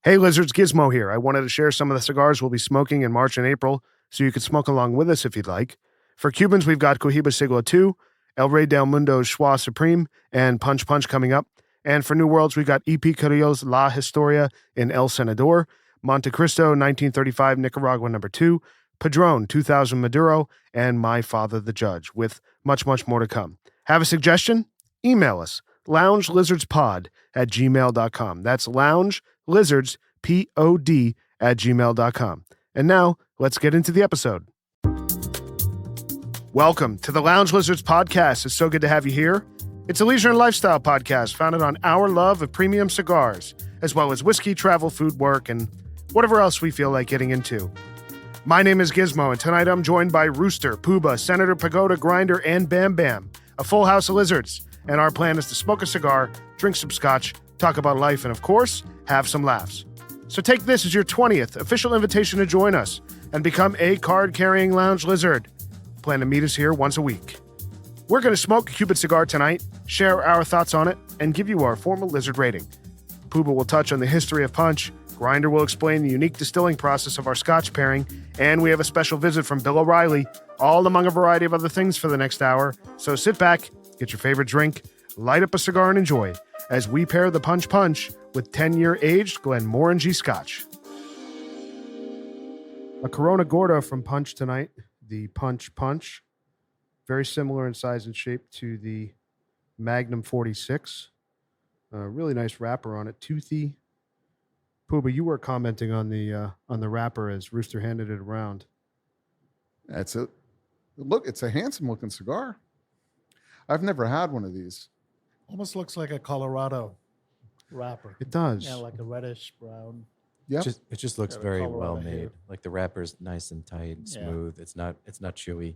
Hey Lizards, Gizmo here. I wanted to share some of the cigars we'll be smoking in March and April so you could smoke along with us if you'd like. For Cubans, we've got Cohiba Siglo 2, El Rey del Mundo's Schwa Supreme, and Punch Punch coming up. And for New Worlds, we've got EP Carrillo's La Historia in El Senador, Monte Cristo 1935 Nicaragua No. 2, Padron 2000 Maduro, and My Father the Judge, with much, much more to come. Have a suggestion? Email us, loungelizardspod@gmail.com. That's loungelizardspod@gmail.com. And now, let's get into the episode. Welcome to the Lounge Lizards podcast. It's so good to have you here. It's a leisure and lifestyle podcast founded on our love of premium cigars, as well as whiskey, travel, food, work, and whatever else we feel like getting into. My name is Gizmo, and tonight I'm joined by Rooster, Poobah, Senator Pagoda, Grinder, and Bam Bam, a full house of lizards. And our plan is to smoke a cigar, drink some scotch, talk about life, and of course, have some laughs. So take this as your 20th official invitation to join us and become a card-carrying lounge lizard. Plan to meet us here once a week. We're going to smoke a Cuban cigar tonight, share our thoughts on it, and give you our formal lizard rating. Poobah will touch on the history of punch, Grinder will explain the unique distilling process of our scotch pairing, and we have a special visit from Bill O'Reilly, all among a variety of other things for the next hour. So sit back, get your favorite drink, light up a cigar, and enjoy as we pair the Punch Punch with 10-year aged Glenmorangie scotch. A Corona Gorda from Punch tonight, the Punch Punch. Very similar in size and shape to the Magnum 46. Really nice wrapper on it, toothy. Poobah, you were commenting on the wrapper as Rooster handed it around. It's a handsome looking cigar. I've never had one of these. Almost looks like a Colorado wrapper. It does. Yeah, like a reddish brown. Yeah, It just looks Yeah, the very Colorado well made. here. Like the wrapper's nice and tight, and Yeah. smooth. It's not chewy.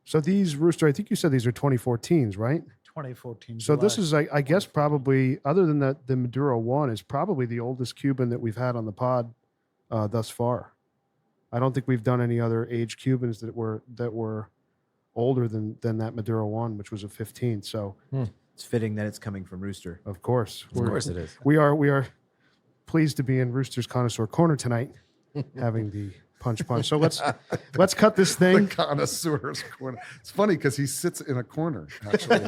So these, Rooster, I think you said these are 2014s, right? 2014. So this July. is, I guess, probably, other than the Maduro one, is probably the oldest Cuban that we've had on the pod thus far. I don't think we've done any other aged Cubans that were older than that Maduro one, which was a 15. So, It's fitting that it's coming from Rooster. of course, Of course it is. we are pleased to be in Rooster's Connoisseur Corner tonight, having the Punch Punch. So let's cut this the thing. connoisseur's corner. It's funny because he sits in a corner actually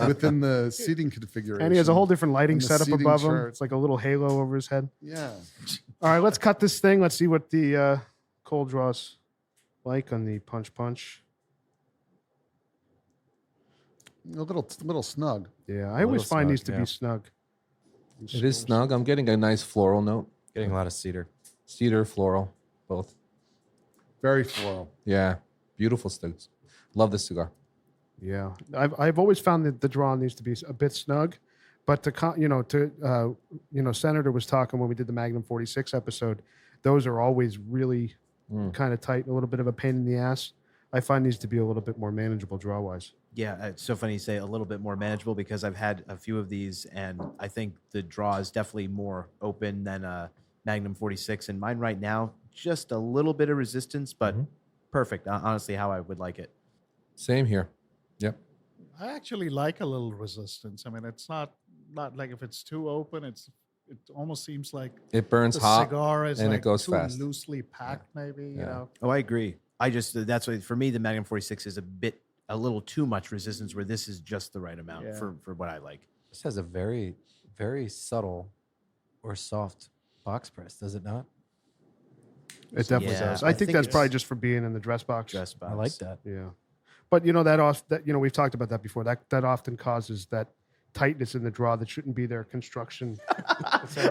within the seating configuration, And he has a whole different lighting And the setup seating above him. chart. It's like a little halo over his head. Yeah, All right, let's cut this thing. Let's see what the cold draw's like on the Punch Punch. a little snug. Yeah, I always little find snug, these to yeah. be snug. It is snug. I'm getting a nice floral note. Getting a lot of cedar. Cedar, floral, both. Very floral. Yeah, beautiful cigs. Love this cigar. Yeah, I've always found that the draw on these to be a bit snug, but Senator was talking when we did the Magnum 46 episode. Those are always really kind of tight, a little bit of a pain in the ass. I find these to be a little bit more manageable draw wise. Yeah, it's so funny you say a little bit more manageable because I've had a few of these and I think the draw is definitely more open than a Magnum 46. And mine right now, just a little bit of resistance, but perfect. Honestly, how I would like it. Same here. Yep. I actually like a little resistance. I mean, it's not like if it's too open, it almost seems like It burns the hot. cigar is and it like goes too fast. loosely packed. Maybe you Yeah. know. Oh, I agree. That's what for me the Magnum 46 is a little too much resistance where this is just the right amount Yeah. for what I like. This has a very, very subtle or soft box press, does it not? It definitely Yeah, does. I I think think that's it's- probably just for being in the dress box. Dress box. I like that. Yeah, but we've talked about that before. That often causes that tightness in the draw that shouldn't be there. Construction.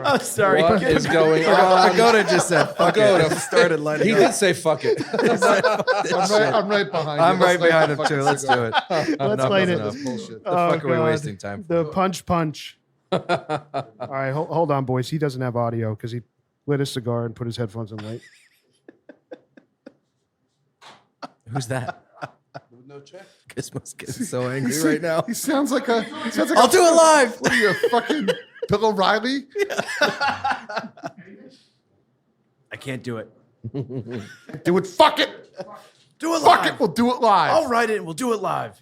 Oh, sorry. What is going on? Pagoda just said fuck Pagoda it. Started lighting He up. did say fuck it. I'm right behind you. I'm Let's right light behind the him fucking too. Let's do cigar. it. Let's light it. That's bullshit. The fuck are we God. wasting time for? The Punch Punch. All right, hold on, boys. He doesn't have audio because he lit his cigar and put his headphones in late. Who's that? No check. Gizmo's getting so angry right now. He sounds like a. I'll do it live. What are you, a fucking Bill O'Reilly? I can't do it. Do it. Fuck it. Do it Fuck live. it. We'll do it live. I'll write it and we'll do it live.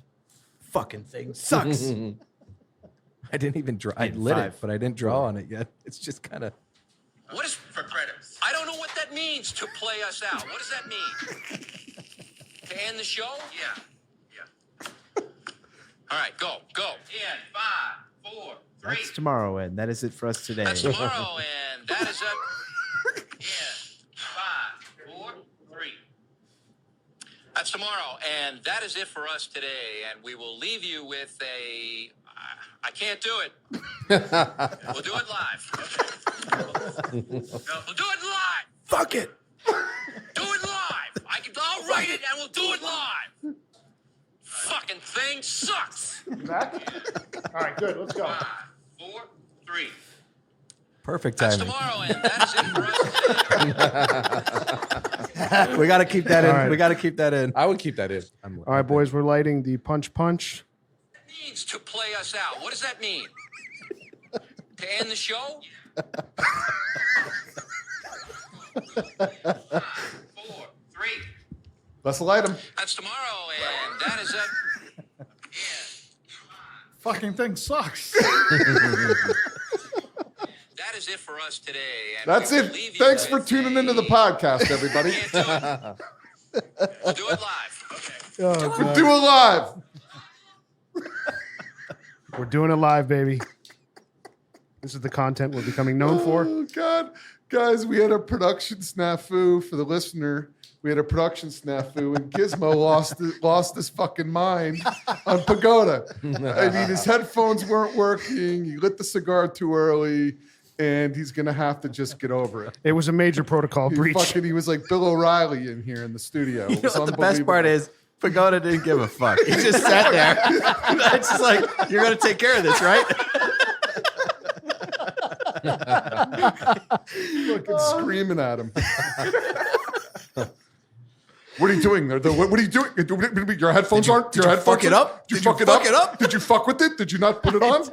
Fucking thing sucks. I didn't even draw. I In lit five, it, but I didn't draw on it yet. It's just kind of that means to play us out. What does that mean? To end the show? Yeah. All right, go. In 5, 4, 3. That's tomorrow, and that is it for us today. That's tomorrow, and that is it. In 5, 4, 3. That's tomorrow, and that is it for us today. And we will leave you with a. I can't do it. We'll do it live. Okay. We'll do it live. Fuck it. Do it live. I'll write it, and we'll do it live. Fucking thing sucks. You back? All right, good. Let's go. 5, 4, 3. Perfect That's timing. tomorrow, and that's it for us. We got to keep that in. All right. We got to keep that in. I would keep that in. All right, boys, we're lighting the Punch Punch. It means to play us out. What does that mean? To end the show? 5, 4, 3. Let's light them. That's tomorrow, and that is it. Fucking thing sucks. That is it for us today. And That's we will it. leave you Thanks for with tuning into the podcast, everybody. Can't do it. We'll do it live. Okay. Oh, God. Do it live. We're doing it live, baby. This is the content we're becoming known for. Oh, God. Guys, we had a production snafu for the listener. We had a production snafu, and Gizmo lost his fucking mind on Pagoda. I mean, his headphones weren't working. He lit the cigar too early, and he's going to have to just get over it. It was a major protocol breach. He was like Bill O'Reilly in here in the studio. It You know was what the best part unbelievable. is? Pagoda didn't give a fuck. He just sat there. It's just like, you're going to take care of this, right? Fucking screaming at him. What are you doing? What are you doing? Your headphones aren't. Your headphones fuck it up? Did you fuck it up? Did you fuck with it? Did you not put it on?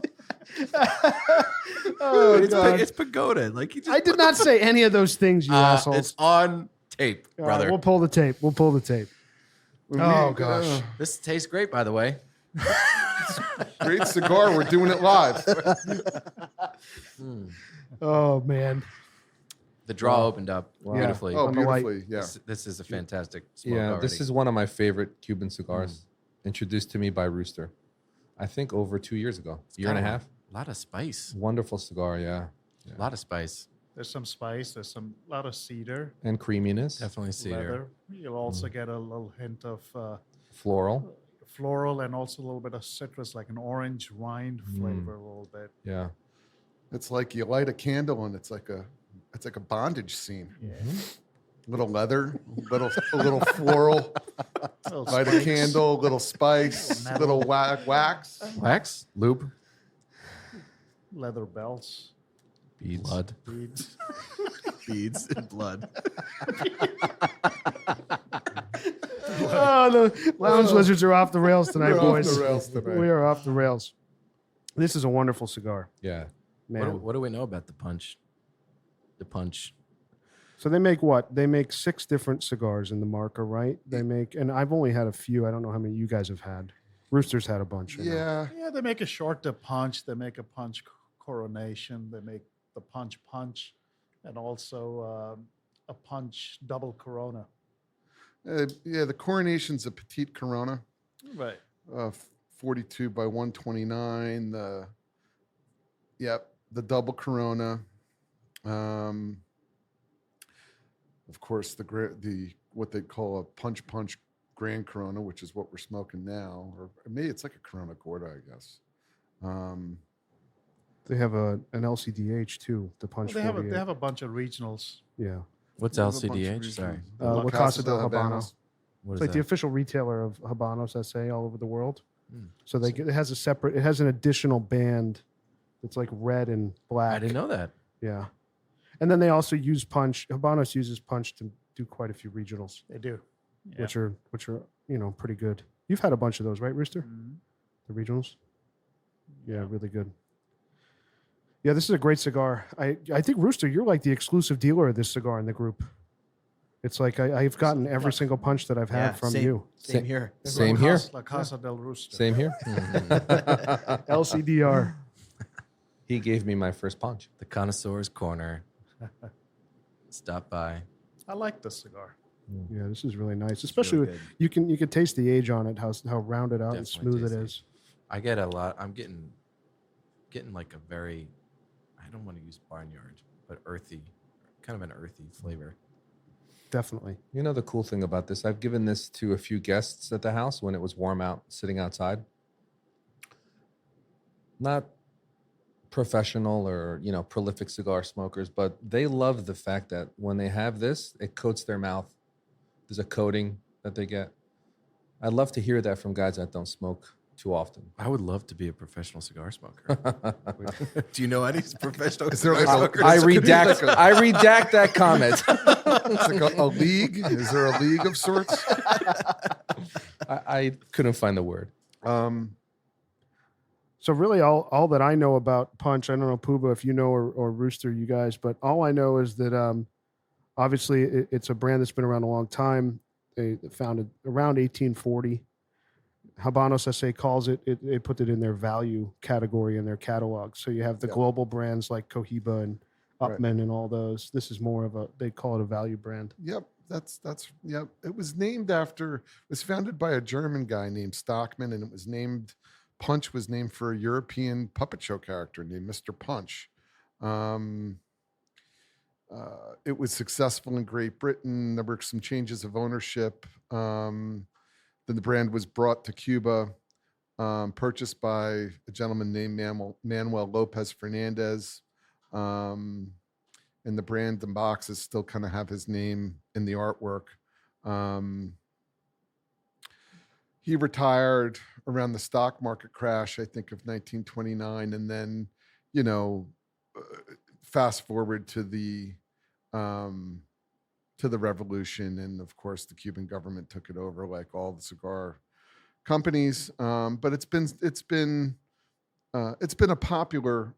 Oh, it's Pagoda. Like he just I did not say any of those things, you assholes. It's on tape, All right, brother. we'll pull the tape. Oh, gosh. This tastes great, by the way. Great cigar. We're doing it live. Oh, man. The draw opened up beautifully. Oh, On the light. beautifully. Yeah. This is a fantastic smoke Yeah, already. this is one of my favorite Cuban cigars, introduced to me by Rooster. I think over 2 years ago, year and a half. A lot of spice. Wonderful cigar, yeah. A lot of spice. There's some spice. There's some lot of cedar, And creaminess, Definitely cedar. leather. You'll also get a little hint of floral. floral and also a little bit of citrus, like an orange rind flavor, a little bit. Yeah. It's like you light a candle and it's like a bondage scene. Little leather, a little floral. Little Light a spikes, candle, little spice, Metal. little wax. Wax? Lube? leather belts, Beads. Blood. beads. beads and blood. Oh, the lounge lizards are off the rails tonight, We're off boys. the rails tonight. We are off the rails. This is a wonderful cigar, Yeah. man. What do we know about the punch? The punch. So they make what? They make 6 different cigars in the marker, right? They make, and I've only had a few. I don't know how many you guys have had. Rooster's had a bunch. I know. Yeah. Yeah, they make a short to punch. They make a punch coronation. They make the punch punch, and also a punch double Corona. Yeah, the Coronation's a petite Corona, Right. 42 by 129. The double Corona. Of course, the what they call a punch punch Grand Corona, which is what we're smoking now, or maybe it's like a Corona Gorda, I guess. They have an LCDH too. The punch. Well, they 48. have a bunch of regionals. Yeah. What's They have a bunch of LCDH? regions. Sorry. La Casa del Habano. What It's is like the that? official retailer of Habanos SA all over the world. Hmm. So it has a separate. It has an additional band that's like red and black. I didn't know that. Yeah. And then they also use punch. Habanos uses punch to do quite a few regionals, They do. Yeah. which are pretty good. You've had a bunch of those, right, Rooster? Mhm. The regionals. Yeah, really good. Yeah, this is a great cigar. I think Rooster, you're like the exclusive dealer of this cigar in the group. It's like I've gotten every single punch that I've had from same, you. Same here. Same here. La Casa del Rooster. Same here. LCDR. He gave me my first punch. The Connoisseur's Corner. Stop by. I like this cigar. Yeah, this is really nice, especially really with, you can taste the age on it, how rounded out and Definitely smooth it tasty. is. I get a lot. I'm getting like a very, I don't want to use barnyard, but earthy, kind of an earthy flavor. Definitely. You know the cool thing about this? I've given this to a few guests at the house when it was warm out, sitting outside. Not professional or prolific cigar smokers, but they love the fact that when they have this, it coats their mouth. There's a coating that they get. I'd love to hear that from guys that don't smoke too often. I would love to be a professional cigar smoker. Do you know any professional Is there cigar like smokers? I redact that comment. It's like a league. Is there a league of sorts? I couldn't find the word. So really, all that I know about Punch, I don't know, Poobah, if you know, or Rooster, you guys, but all I know is that obviously it's a brand that's been around a long time. They founded around 1840. Habanos SA calls it, they put it in their value category in their catalog. So you have the global brands like Cohiba and Upman and all those. This is more of they call it a value brand. Yep. That's yep. It was founded by a German guy named Stockman, and Punch was named for a European puppet show character named Mr. Punch. It was successful in Great Britain. There were some changes of ownership. Then the brand was brought to Cuba, purchased by a gentleman named Manuel Lopez Fernandez. And the brand and boxes still kind of have his name in the artwork. He retired around the stock market crash, I think, of 1929. And then, fast forward to the revolution, and of course the Cuban government took it over, like all the cigar companies. But it's been a popular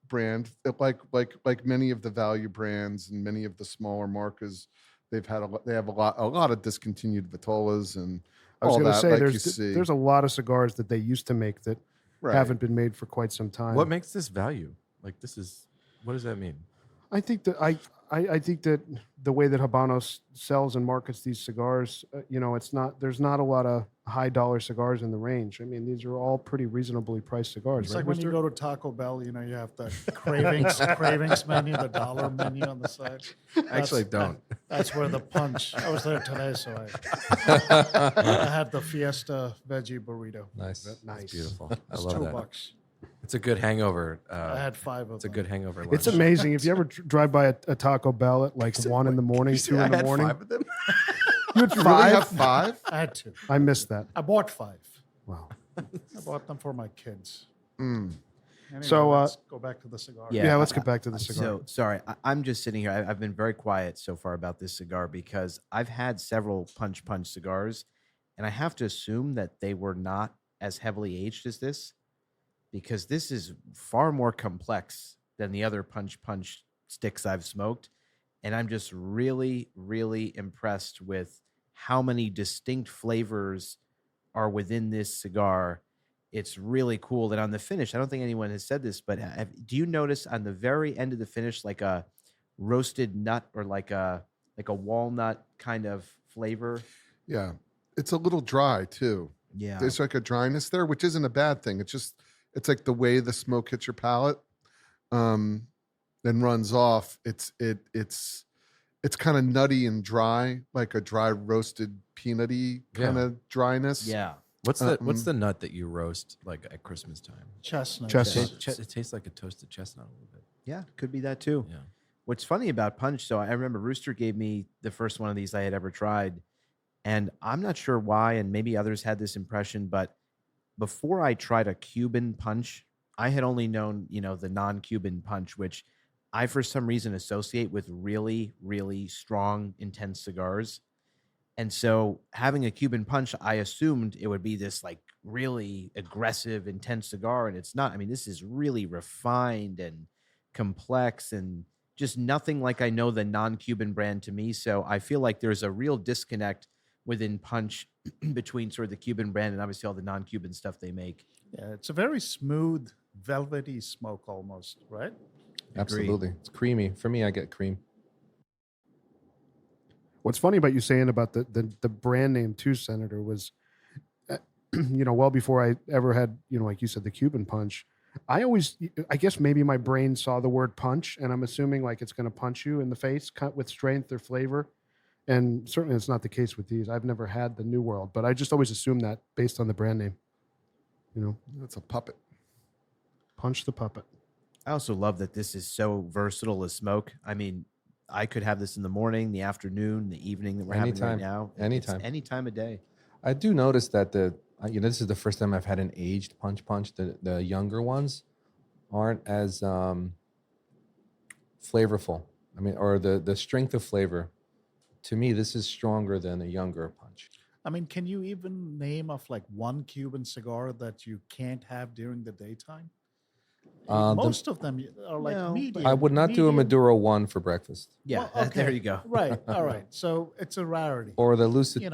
brand, like many of the value brands and many of the smaller marcas. They have a lot of discontinued Vitolas and I was all going to that. say Like you see. there's a lot of cigars that they used to make that Right. haven't been made for quite some time. What makes this value? Like what does that mean? I think that I think that the way that Habanos sells and markets these cigars, there's not a lot of high dollar cigars in the range. I mean, these are all pretty reasonably priced cigars. It's right, like when you Rooster? go to Taco Bell, you have the cravings menu, the dollar menu on the side. Actually, don't. That's where the Punch. I was there today, so I had the Fiesta veggie burrito. Nice. Nice. Beautiful. I It's love that. $2. It's a good hangover. I had 5 of It's a them. good hangover lunch. It's amazing. If you ever drive by a Taco Bell at like 1 in the morning, 2 in the morning, of them. you had You really 5. have 5? I had 2. I missed that. I bought 5. Wow. I bought them for my kids. Mm. Anyway, So, let's go back to the cigar. Yeah, let's get back to the cigar. So sorry, I'm just sitting here. I've been very quiet so far about this cigar because I've had several Punch Punch cigars, and I have to assume that they were not as heavily aged as this, because this is far more complex than the other Punch Punch sticks I've smoked, and I'm just really, really impressed with how many distinct flavors are within this cigar. It's really cool. And on the finish, I don't think anyone has said this, but do you notice on the very end of the finish, like a roasted nut or like a walnut kind of flavor? Yeah. It's a little dry too. Yeah. There's like a dryness there, which isn't a bad thing. It's like the way the smoke hits your palate, then runs off. It's kind of nutty and dry, like a dry roasted peanutty kind of dryness. Yeah. What's the nut that you roast like at Christmas time? Chestnut. Chestnut. It tastes like a toasted chestnut a little bit. Yeah, could be that too. Yeah. What's funny about Punch, so I remember Rooster gave me the first one of these I had ever tried, and I'm not sure why, and maybe others had this impression, but before I tried a Cuban Punch, I had only known, the non-Cuban Punch, which I, for some reason, associate with really, really strong, intense cigars. And so having a Cuban Punch, I assumed it would be this like really aggressive, intense cigar. And it's not. I mean, this is really refined and complex and just nothing like I know the non-Cuban brand to me. So I feel like there's a real disconnect within Punch between sort of the Cuban brand and obviously all the non-Cuban stuff they make. Yeah, it's a very smooth, velvety smoke almost, right? Absolutely. It's creamy. For me, I get cream. What's funny about you saying about the brand name too, Senator, was, well before I ever had, like you said, the Cuban Punch. I guess maybe my brain saw the word punch, and I'm assuming like it's going to punch you in the face, cut with strength or flavor. And certainly it's not the case with these. I've never had the New World, but I just always assumed that based on the brand name. That's a puppet. Punch the puppet. I also love that this is so versatile as smoke. I mean, I could have this in the morning, the afternoon, the evening that we're having right now. Anytime. It's any time of day. I do notice that this is the first time I've had an aged punch. The younger ones aren't as flavorful. I mean, or the strength of flavor. To me, this is stronger than a younger punch. I mean, can you even name of like one Cuban cigar that you can't have during the daytime? Most of them are like No, but medium. I would not do a medium- Maduro 1 for breakfast. Yeah, Well, there okay. you go. Right. All right. So it's a rarity. Or the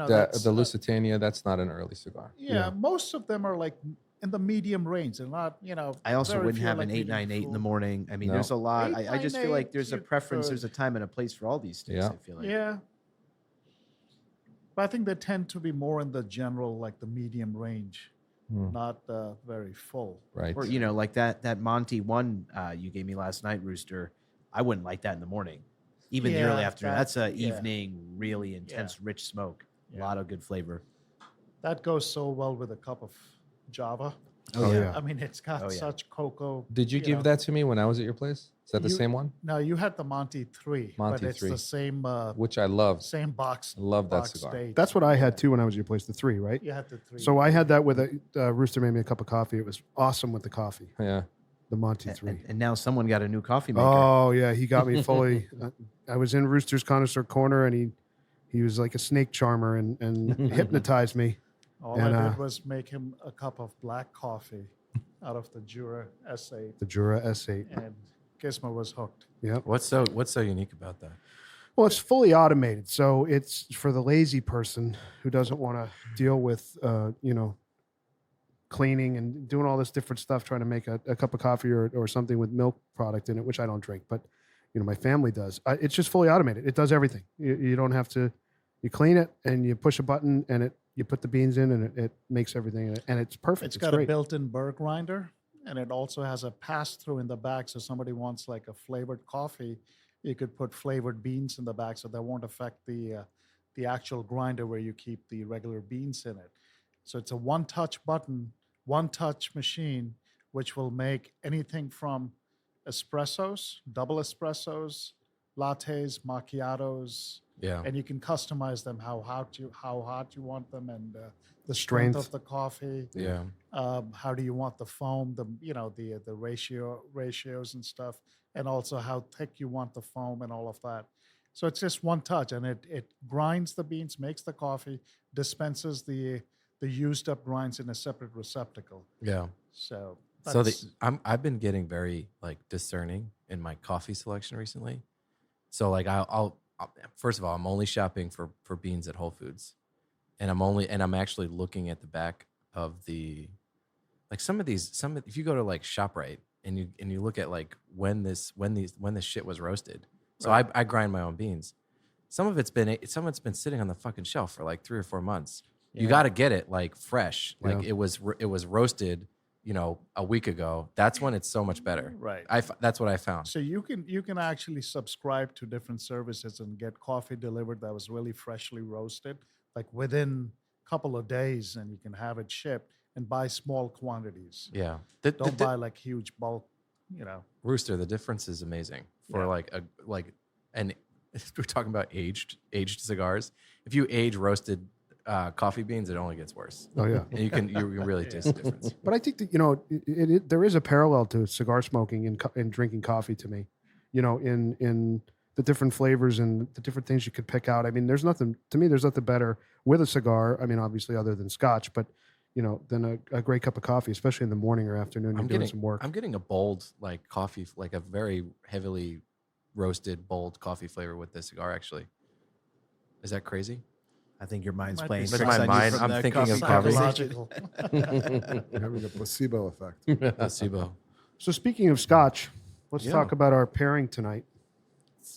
that's, the Lusitania, that's not an early cigar. Yeah, most of them are like in the medium range. They're not, I also very wouldn't few have like an medium 898 in the full. morning. I mean, No. there's a lot. I just feel like 898, there's a you preference. could. There's a time and a place for all these things. Yeah. I feel like. Yeah. But I think they tend to be more in the general, like the medium range, not very full. Right. Or like that Monty one you gave me last night, Rooster. I wouldn't like that in the morning, even the early Yeah, afternoon. that- That's a yeah. evening, really intense, rich smoke. A Yeah. lot of good flavor. That goes so well with a cup of Java. Oh, yeah. I mean, it's got Oh, yeah. such cocoa. Did you give that to me when I was at your place? Is that the You- same one? No, you had the Monty 3, Monty but it's 3. the same Which I love. same box. I love that box cigar. stage. That's what I had too when I was at your place, the 3, right? You had the 3. So I had that with Rooster made me a cup of coffee. It was awesome with the coffee, Yeah. the Monty 3. And now someone got a new coffee maker. Oh yeah, he got me fully. I was in Rooster's Connoisseur Corner, and he was like a snake charmer and hypnotized me. All and, I did was make him a cup of black coffee out of the Jura S8, The Jura S8. and Gizmo was hooked. Yeah. What's so unique about that? Well, it's fully automated, so it's for the lazy person who doesn't want to deal with cleaning and doing all this different stuff, trying to make a cup of coffee or something with milk product in it, which I don't drink, but my family does. It's just fully automated. It does everything. You don't have to. You clean it and you push a button and you put the beans in and it makes everything and it's perfect. It's got a great. built-in burr grinder, and it also has a pass-through in the back. So somebody wants like a flavored coffee, you could put flavored beans in the back, so that won't affect the actual grinder where you keep the regular beans in it. So it's a one-touch button, one-touch machine, which will make anything from espressos, double espressos, lattes, macchiatos, Yeah. and you can customize them how hot you want them, and the Strength. strength of the coffee. Yeah. How do you want the foam? The ratios and stuff, and also how thick you want the foam and all of that. So it's just one touch, and it grinds the beans, makes the coffee, dispenses the used up grinds in a separate receptacle. Yeah. So So that's- I've been getting very discerning in my coffee selection recently. So I'll first of all, I'm only shopping for beans at Whole Foods, and I'm actually looking at the back of the if you go to ShopRite and you look at when this shit was roasted. So I grind my own beans. Some of it's been sitting on the fucking shelf for 3 or 4 months. You got to get it fresh. Yeah. It was roasted, a week ago. That's when it's so much better. Right. That's what I found. So you can actually subscribe to different services and get coffee delivered that was really freshly roasted, within a couple of days, and you can have it shipped and buy small quantities. Yeah. Don't buy huge bulk, Rooster, the difference is amazing for and we're talking about aged cigars. If you age roasted coffee beans, it only gets worse. Oh yeah. And you can really taste the difference. But I think that there is a parallel to cigar smoking and drinking coffee to me. In the different flavors and the different things you could pick out. I mean, there's nothing better with a cigar. I mean, obviously other than scotch, but than a great cup of coffee, especially in the morning or afternoon. You're doing some work. I'm getting a bold coffee, a very heavily roasted bold coffie flavor with this cigar. Actually, is that crazy? I think your mind's Might be playing With tricks my on you mind, from I'm the thinking of coffee coffee. conversation. Psychological. You're having a placebo effect. Placebo. So speaking of scotch, let's Yeah. talk about our pairing tonight.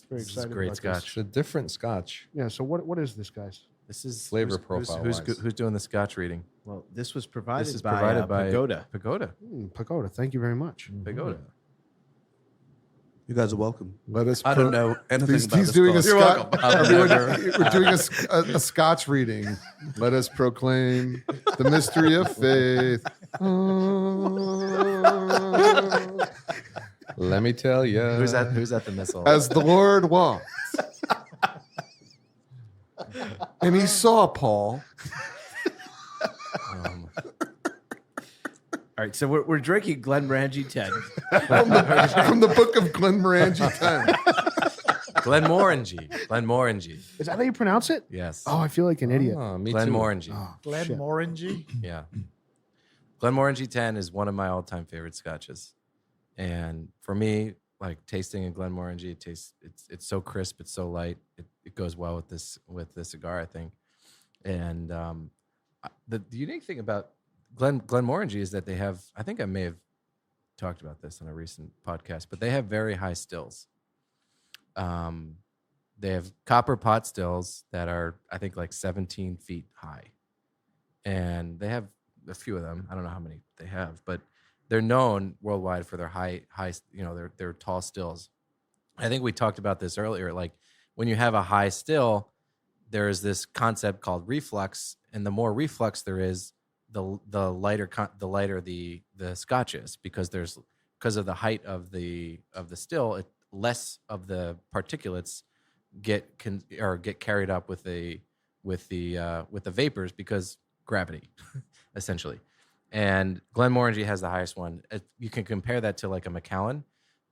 Very This is excited great about scotch. It's a different scotch. Yeah. So what is this, guys? This is Flavor who's, profile Who's, wise. who's doing the scotch reading? Well, this was provided This is by, provided by Pagoda. Pagoda. Pagoda. Thank you very much. Pagoda. You guys are welcome. Let us. I don't know anything He's, about he's this doing a product. scotch. I've Everyone, never- we're doing a scotch reading. Let us proclaim the mystery of faith. Let me tell you. Who's at the missile? As the Lord wants. And he saw Paul. All right, so we're drinking Glenmorangie 10. From the book of Glenmorangie 10. Glenmorangie. Glenmorangie. Is that how you pronounce it? Yes. Oh, I feel like an idiot. Oh, me too. Glenmorangie. Oh, shit. Glenmorangie. Yeah. Glenmorangie 10 is one of my all-time favorite scotches. And for me, like tasting a Glenmorangie, it's so crisp, it's so light. It goes well with this cigar, I think. And the unique thing about Glenmorangie is that they have, I think I may have talked about this on a recent podcast, but they have very high stills. They have copper pot stills that are, I think, like 17 feet high. And they have a few of them. I don't know how many they have, but they're known worldwide for their high, their tall stills. I think we talked about this earlier. Like when you have a high still, there is this concept called reflux, and the more reflux there is, the lighter the scotch is, because of the height of the still, less of the particulates get carried up with the vapors because gravity, essentially. And Glenmorangie has the highest one. You can compare that to like a Macallan.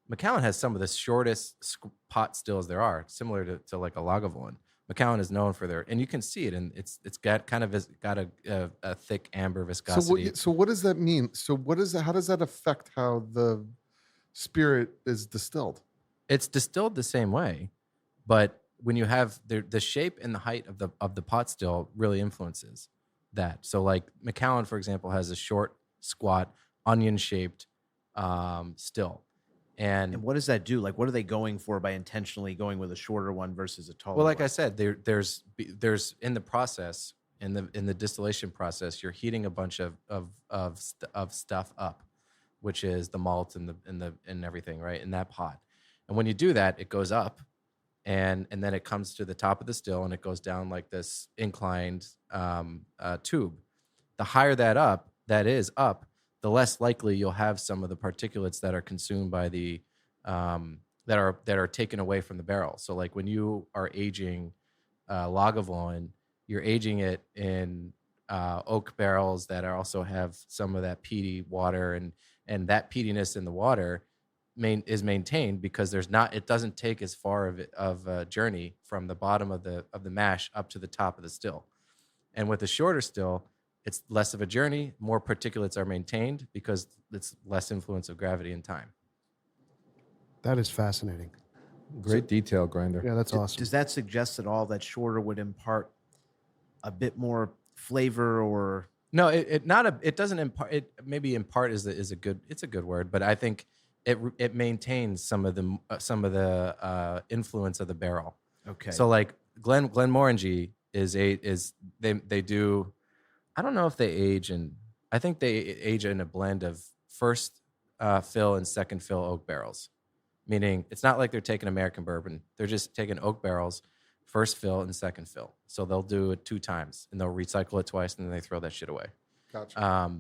Macallan has some of the shortest pot stills there are, similar to like a Lagavulin. Macallan is known for and you can see it, and it's got a thick amber viscosity. So what does that mean? So how does that affect how the spirit is distilled? It's distilled the same way, but when you have the shape and the height of the pot still really influences that. So like Macallan, for example, has a short, squat, onion-shaped still. And what does that do? Like, what are they going for by intentionally going with a shorter one versus a taller well, like one? I said, there's in the process, in the distillation process, you're heating a bunch of stuff up, which is the malt and everything, right, in that pot. And when you do that, it goes up, and then it comes to the top of the still, and it goes down like this inclined tube. The higher that is up, the less likely you'll have some of the particulates that are consumed by the that are taken away from the barrel. So like when you are aging Lagavulin, you're aging it in oak barrels that also have some of that peaty water, and that peatiness in the water is maintained because it doesn't take as far of a journey from the bottom of the mash up to the top of the still. And with the shorter still, it's less of a journey, more particulates are maintained because it's less influence of gravity and time. That is fascinating. Great detail, Grinder. Yeah, that's awesome. Does that suggest at all that shorter would impart a bit more flavor or? No, it doesn't impart. It maybe impart is a good word, but I think it maintains some of the influence of the barrel. Okay. So like Glenmorangie they do. I don't know if they age I think they age in a blend of first fill and second fill oak barrels, meaning it's not like they're taking American bourbon. They're just taking oak barrels, first fill and second fill. So they'll do it 2 times and they'll recycle it twice and then they throw that shit away. Gotcha.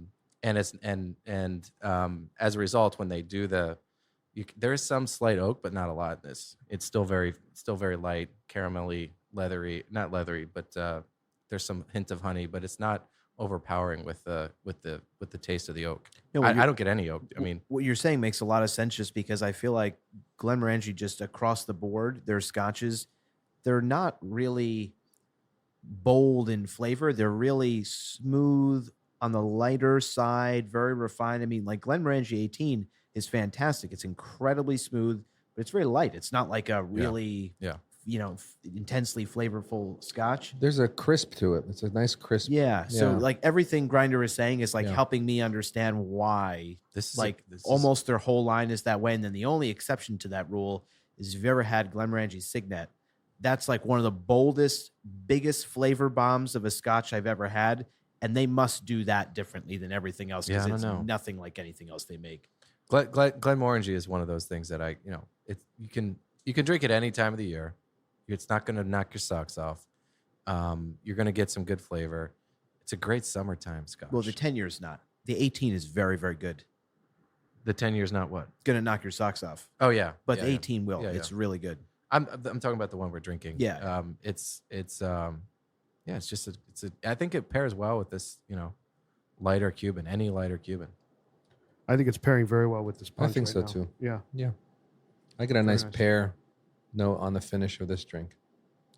And as a result, when they do there is some slight oak, but not a lot in this. It's still very light, caramelly, leathery, not leathery, but there's some hint of honey, but it's not overpowering with the taste of the oak. No, I don't get any oak. I mean, what you're saying makes a lot of sense just because I feel like Glenmorangie, just across the board, their scotches, they're not really bold in flavor. They're really smooth on the lighter side, very refined. I mean, like Glenmorangie 18 is fantastic. It's incredibly smooth, but it's very light. It's not like a really intensely flavorful scotch. There's a crisp to it. It's a nice crisp. Yeah. So like everything Grinder is saying is like Yeah. helping me understand why this is almost their whole line is that way. And then the only exception to that rule is if you've ever had Glenmorangie Signet, that's like one of the boldest, biggest flavor bombs of a Scotch I've ever had. And they must do that differently than everything else because Yeah, I it's don't know. nothing like anything else they make. Glenmorangie is one of those things that you can drink it any time of the year. It's not going to knock your socks off. You're going to get some good flavor. It's a great summertime Scotch. Well, the 10 years not. The 18 is very, very good. The 10 years not what? It's going to knock your socks off. Oh yeah, But yeah, the yeah. 18 will. Yeah, yeah. It's really good. I'm talking about the one we're drinking. Yeah. It's it's just I think it pairs well with this, lighter Cuban, any lighter Cuban. I think it's pairing very well with this punch. I think right so now. too. Yeah. Yeah. I get a nice nice. pear note on the finish of this drink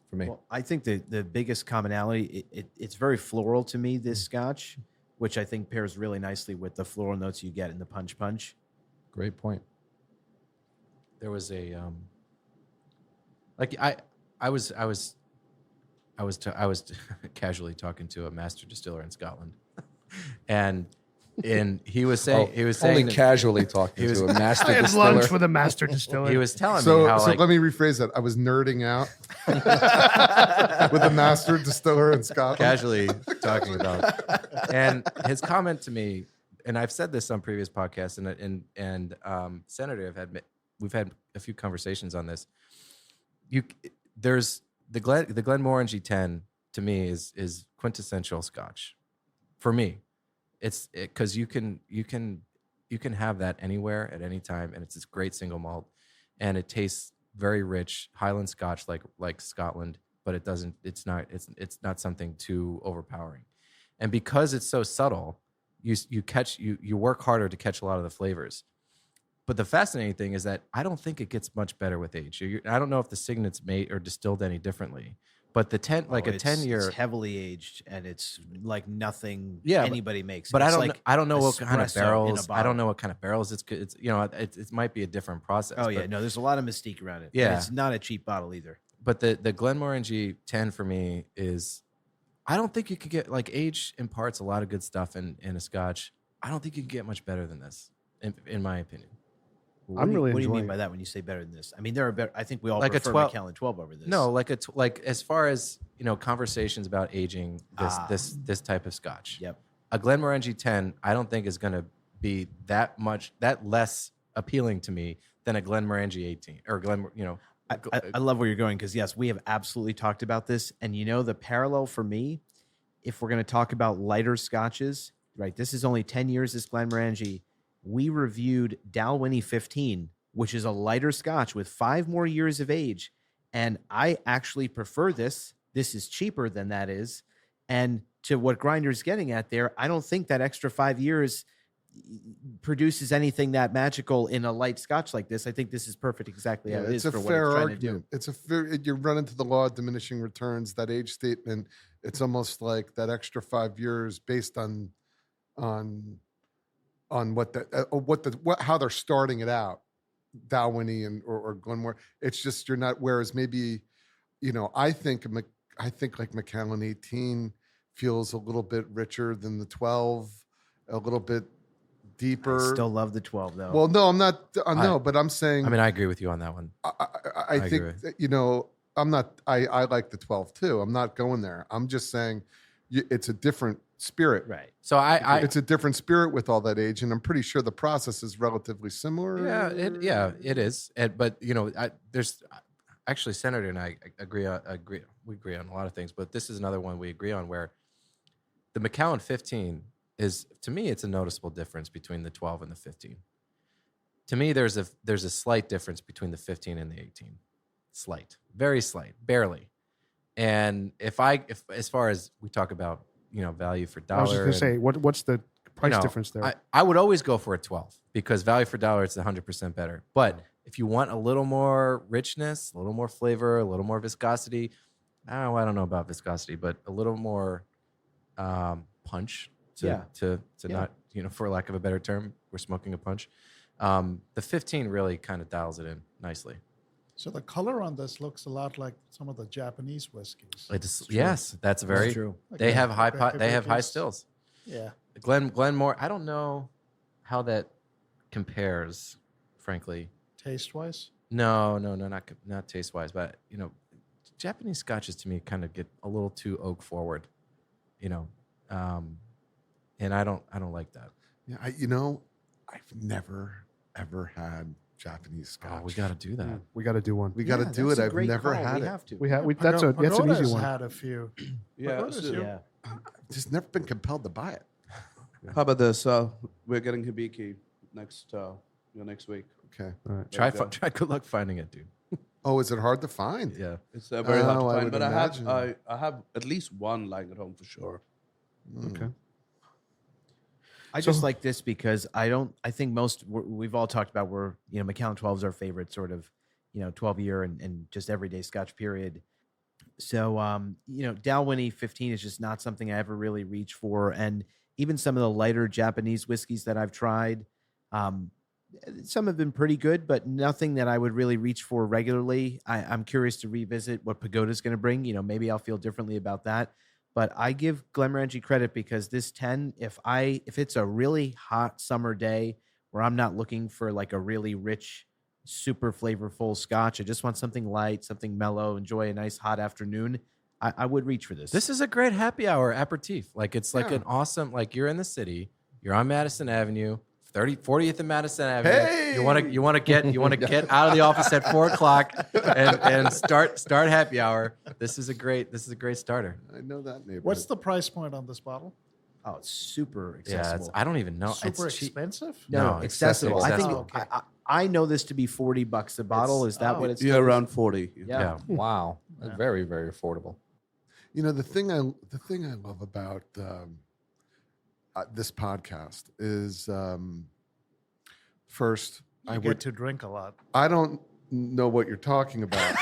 for me. Well, I think the biggest commonality, it's very floral to me, this Scotch, which I think pairs really nicely with the floral notes you get in the Punch Punch. Great point. There was a I was casually talking to a master distiller in Scotland, and he was saying only that- casually talking he was- to a master I had distiller. lunch with a master distiller. he was telling me So, how so let me rephrase that. I was nerding out with the master distiller in Scotland. casually talking about. And his comment to me, and I've said this on previous podcasts, and Senator, we've had a few conversations on this. There's the Glenmorangie 10 to me is quintessential Scotch, for me. It's because you can have that anywhere at any time, and it's this great single malt, and it tastes very rich Highland Scotch like Scotland, but it's not something too overpowering, and because it's so subtle, you work harder to catch a lot of the flavors. But the fascinating thing is that I don't think it gets much better with age. I don't know if the Signet's made or distilled any differently, but the 10 10-year, it's heavily aged, and it's like nothing Yeah, anybody makes. but It's I don't like I don't know what kind of espresso in a barrels. I bottle. don't know what kind of barrels it's it might be a different process. Oh yeah, but, no, there's a lot of mystique around it. Yeah. And it's not a cheap bottle either. But the Glenmorangie 10 for me is, I don't think you could get, like, age imparts a lot of good stuff in a Scotch. I don't think you can get much better than this, in my opinion. I'm really What do you enjoying mean by it. that when you say better than this? I mean, there are better. I think we all Like a prefer 12 Macallan 12 over this. No, like as far as conversations about aging this type of Scotch. Yep. A Glenmorangie 10, I don't think is going to be that less appealing to me than a Glenmorangie 18 or I love where you're going because, yes, we have absolutely talked about this. And, the parallel for me, if we're going to talk about lighter Scotches, right, this is only 10 years, this Glenmorangie. We reviewed Dalwhinnie 15, which is a lighter Scotch with 5 more years of age. And I actually prefer this. This is cheaper than that is. And to what Grinder's getting at there, I don't think that extra 5 years produces anything that magical in a light Scotch like this. I think this is perfect exactly how it is It's a for what fair it's trying argument. to do. It's a fair. You run into the law of diminishing returns. That age statement. It's almost like that extra 5 years based on how they're starting it out, Dalwhinnie or Glenmore. It's just you're not. Whereas maybe, I think like Macallan 18 feels a little bit richer than the 12, a little bit deeper. I still love the 12 though. Well, no, I'm not. No, but I'm saying. I mean, I agree with you on that one. I think agree. that, I'm not. I like the 12 too. I'm not going there. I'm just saying, it's a different spirit. right. So It's a different spirit with all that age, and I'm pretty sure the process is relatively similar. it is. But there's actually, Senator and I agree. We agree on a lot of things, but this is another one we agree on where the Macallan 15 is, to me, it's a noticeable difference between the 12 and the 15. To me, there's a slight difference between the 15 and the 18. Slight, very slight, barely. And if as far as we talk about, value for dollar, I was just going to say, what's the price difference there? I would always go for a 12 because value for dollar, it's 100% better. But if you want a little more richness, a little more flavor, a little more viscosity, I don't know about viscosity, but a little more punch to not, for lack of a better term, we're smoking a punch. The 15 really kind of dials it in nicely. So the color on this looks a lot like some of the Japanese whiskeys. Yes, that's very true. They have high Like they have high Hibiscus. stills. Yeah. Glenmore, I don't know how that compares, frankly. Taste-wise? No, not taste wise, but Japanese scotches to me kind of get a little too oak forward, you know, and I don't like that. Yeah, I've never ever had Japanese scotch. Oh, we got to do that. We got to do one. We got to do it. that's a I've great never call. had We it. have to. That's an easy Pagoda's one. had a few. Yeah. Pagoda's So, Yeah. Just never been compelled to buy it. how about this? We're getting Hibiki next week. Okay. Try good luck finding it, dude. Oh, is it hard to find? Yeah. It's very hard to Oh, I find, would but imagine. I have at least one lying at home for sure. Okay. I just like this because I think we've all talked about Macallan 12 is our favorite sort of, 12-year and just everyday Scotch period. So, Dalwhinnie 15 is just not something I ever really reach for. And even some of the lighter Japanese whiskeys that I've tried, some have been pretty good, but nothing that I would really reach for regularly. I'm curious to revisit what Pagoda's going to bring. Maybe I'll feel differently about that. But I give Glenmorangie credit because this 10, if it's a really hot summer day where I'm not looking for like a really rich, super flavorful Scotch, I just want something light, something mellow, enjoy a nice hot afternoon, I would reach for this. This is a great happy hour aperitif. Like it's like an awesome, like you're in the city, you're on Madison Avenue, 40th and Madison Avenue. Hey! You want to get out of the office at 4:00 and start happy hour. This is a great starter. I know that neighborhood. What's the price point on this bottle? Oh, it's super Yeah, accessible. I don't even know. Super It's cheap. expensive? No, accessible. I think accessible. I, I know this to be $40 a bottle. Is that what it's? Yeah, around 40. Yeah. Wow. That's very, very affordable. The thing I love about this podcast is first I get to drink a lot. I don't know what you're talking about.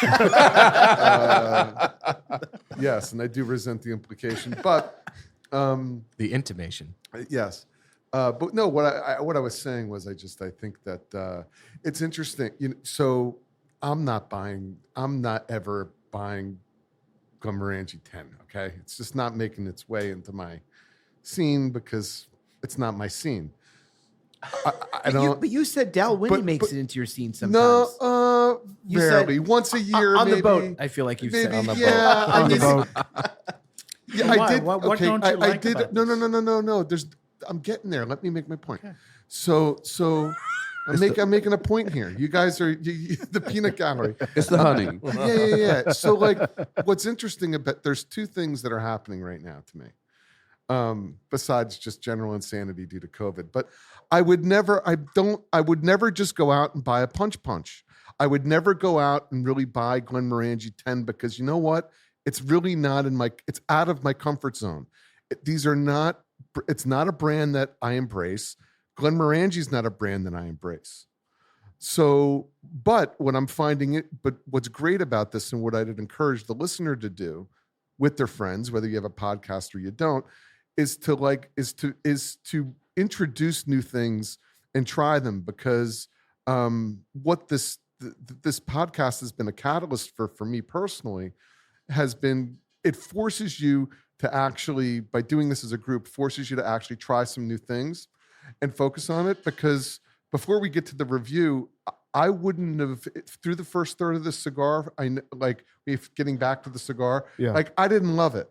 Yes, and I do resent the implication, but The intimation. yes. But no, what I was saying was I think that it's interesting. So I'm not ever buying Glenmorangie 10. Okay, it's just not making its way into my scene because it's not my scene. I don't. But you said Dalwhinnie but- makes but- it into your scene sometimes. No, You said- rarely. Once a year, on maybe. the boat. I feel like you've said Maybe, on the boat. yeah. I On the mean, boat. Yeah, Why? I did. What okay, don't you I like did. about No. this? I'm getting there. Let me make my point. So I'm making a point here. You guys are the peanut gallery. It's the honey. Yeah. So like, what's interesting about there's two things that are happening right now to me, besides just general insanity due to COVID. But I would never just go out and buy a punch punch. I would never go out and really buy Glenmorangie 10 because you know what? It's really not it's out of my comfort zone. It's not a brand that I embrace. Glenmorangie is not a brand that I embrace. So, but what's great about this and what I'd encourage the listener to do with their friends, whether you have a podcast or you don't, is to introduce new things and try them because what this podcast has been a catalyst for me personally has been it forces you to actually, by doing this as a group, forces you to actually try some new things and focus on it. Because before we get to the review, I wouldn't have, through the first third of this cigar, getting back to the cigar, I didn't love it.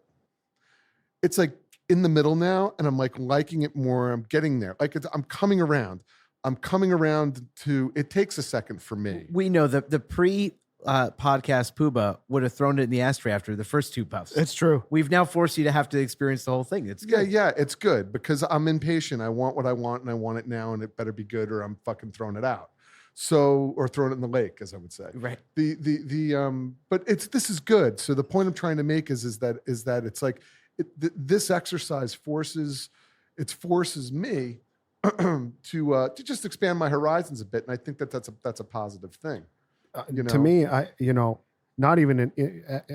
It's like in the middle now, and I'm like liking it more. I'm getting there. I'm coming around. It takes a second for me. We know that the podcast Poobah would have thrown it in the ashtray after the first two puffs. It's true. We've now forced you to have to experience the whole thing. It's good. Yeah, it's good because I'm impatient. I want what I want and I want it now and it better be good or I'm fucking throwing it out. Or throwing it in the lake, as I would say. Right. But this is good. So the point I'm trying to make is that it's like this exercise forces me to just expand my horizons a bit, and I think that's a positive thing. To me, not even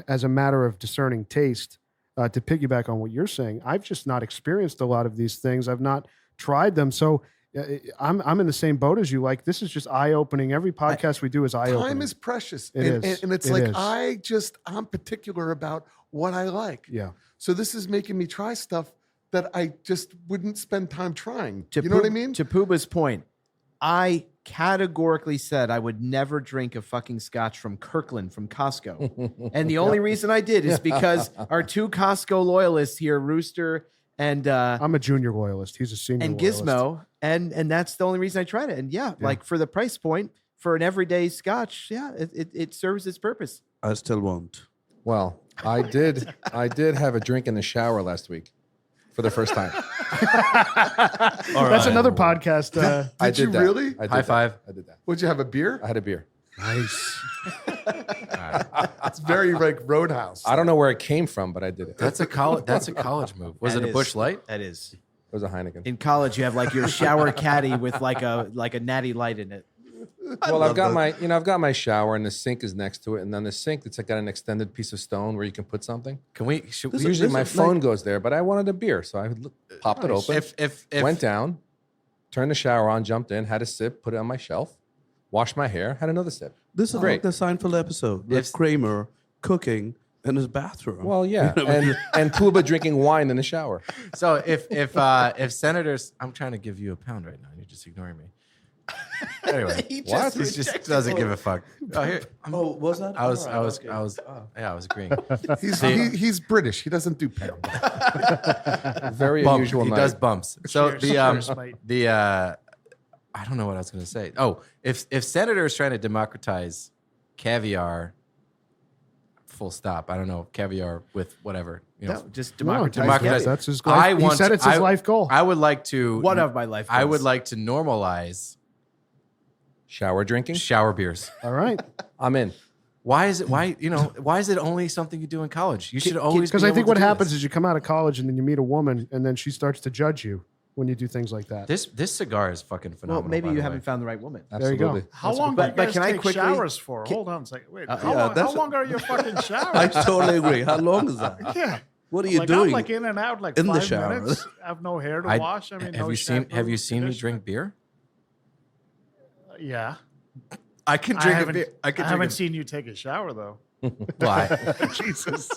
as a matter of discerning taste, to piggyback on what you're saying, I've just not experienced a lot of these things. I've not tried them. So I'm in the same boat as you. Like, this is just eye-opening. Every podcast we do is eye-opening. Time is precious. It is. And it's It like, is. I'm particular about what I like. Yeah. So this is making me try stuff that I just wouldn't spend time trying. You know what I mean? To Poobah's point, I categorically said I would never drink a fucking scotch from Kirkland from Costco. And the only reason I did is because our two Costco loyalists here, Rooster and I'm a junior loyalist. He's a senior and loyalist. Gizmo, and that's the only reason I tried it. And like for the price point for an everyday scotch, it serves its purpose. I still won't. Well, I did have a drink in the shower last week for the first time. That's another podcast. I Did you that. really? I did High that. five. Uh, I did that. Would you have a beer? I had a beer. Nice. It's very like Roadhouse. I don't know where it came from, but I did it. That's a college move. Was That it a is- Bush Light? That is. It was a Heineken. In college, you have like your shower caddy with like a natty light in it. Well, I've got my shower, and the sink is next to it, and then the sink, it's like got an extended piece of stone where you can put something. Usually my phone goes there, but I wanted a beer, so I popped it open. If went down, turned the shower on, jumped in, had a sip, put it on my shelf, washed my hair, had another sip. This is Great. like the Seinfeld episode with Kramer cooking in his bathroom. Well, yeah, and Poobah drinking wine in the shower. So if senators, I'm trying to give you a pound right now, and you're just ignoring me. Anyway, He What? he just doesn't give a fuck. Oh, here, oh, was that? I was Oh. agreeing. He's British. He doesn't do pound. Very Bump. unusual He night. does bumps. So Cheers, mate. I don't know what I was going to say. Oh, if senators trying to democratize caviar, full stop. I don't know, caviar with whatever. Just No, democratize. that's his life. He said it's his life goal. I would like to. One of my life I would goals. like to normalize Shower drinking. shower beers. All right. I'm in. Why is it? Why is it only something you do in college? You should always. Because be I able think to what do happens this. is you come out of college and then you meet a woman and then she starts to judge you when you do things like that. This cigar is fucking phenomenal. Well, maybe by you the haven't way. found the right woman. There you go. Absolutely. How long do you But guys can I take quickly- showers for? Hold on a second. Wait, yeah, how that's- long are your fucking showers? I totally agree. How long is that? Yeah. What are you I'm doing? like in and out like in the 5 shower? minutes. I have no hair to I- wash. I mean, have no you seen shampoo, Have you seen me conditioner. drink beer? Yeah. I can I drink a haven't, beer. I can I drink haven't a seen you take a shower though. Why? Jesus.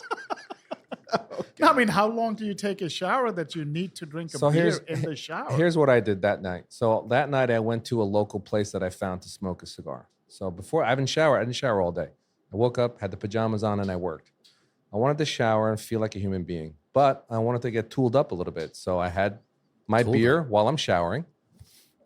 No, I mean, how long do you take a shower that you need to drink a So beer here's- in the shower? Here's what I did that night. So that night I went to a local place that I found to smoke a cigar. So before I didn't shower all day. I woke up, had the pajamas on, and I worked. I wanted to shower and feel like a human being, but I wanted to get tooled up a little bit. So I had my beer while I'm showering,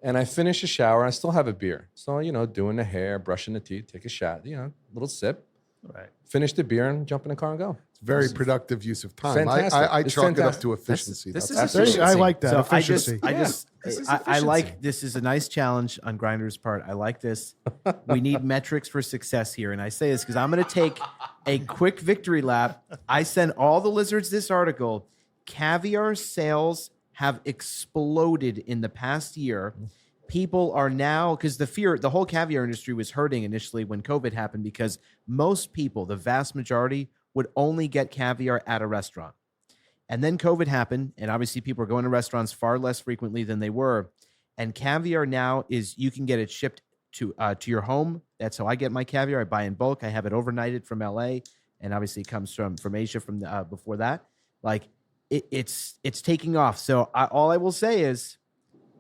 and I finished the shower. And I still have a beer. So, doing the hair, brushing the teeth, take a shot, little sip, Right. finish the beer, and jump in the car and go. Very productive use of time. Fantastic. I It's chalk it up fantastic. to efficiency. this That's is There you- I like that. So efficiency. this is I like efficiency. this is a nice challenge on Grinder's part. I like this. We need metrics for success here, and I say this because I'm going to take a quick victory lap. I sent all the lizards this article. Caviar sales have exploded in the past year. People are now because the whole caviar industry was hurting initially when COVID happened because most people, the vast majority, would only get caviar at a restaurant. And then COVID happened, and obviously people are going to restaurants far less frequently than they were. And caviar now you can get it shipped to your home. That's how I get my caviar. I buy in bulk. I have it overnighted from LA, and obviously it comes from Asia from before that. Like it's taking off. So all I will say is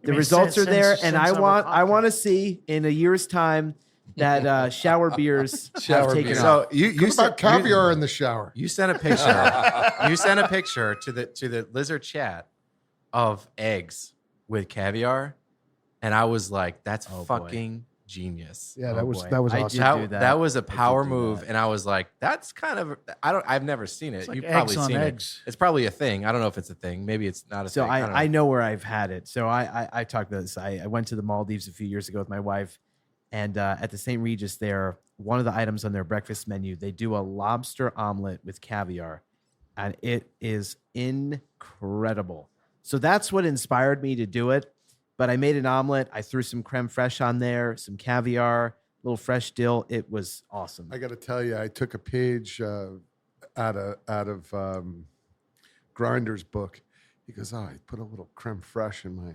the mean results are since- there, since and I our want to podcast. see in a year's time that shower beers have Shower taken beers. off. So you What sent- about caviar in the shower? You sent a picture. You sent a picture to the lizard chat of eggs with caviar, and I was like, "That's Oh, boy. fucking genius." Yeah, Oh, that was boy. I awesome. did do That, that. was a did power do move, that. and I was like, "That's kind of I've never seen it. It's like You've probably eggs on seen eggs. it. It's probably a thing. I don't know if it's a thing. Maybe it's not a So thing. don't I know where I've had it. So I talked about this. I went to the Maldives a few years ago with my wife, and at the St. Regis there, one of the items on their breakfast menu, they do a lobster omelet with caviar, and it is incredible. So that's what inspired me to do it. But I made an omelet. I threw some creme fraiche on there, some caviar, a little fresh dill. It was awesome. I got to tell you, I took a page out of Grinder's book. He goes, "Oh, I put a little creme fraiche in my."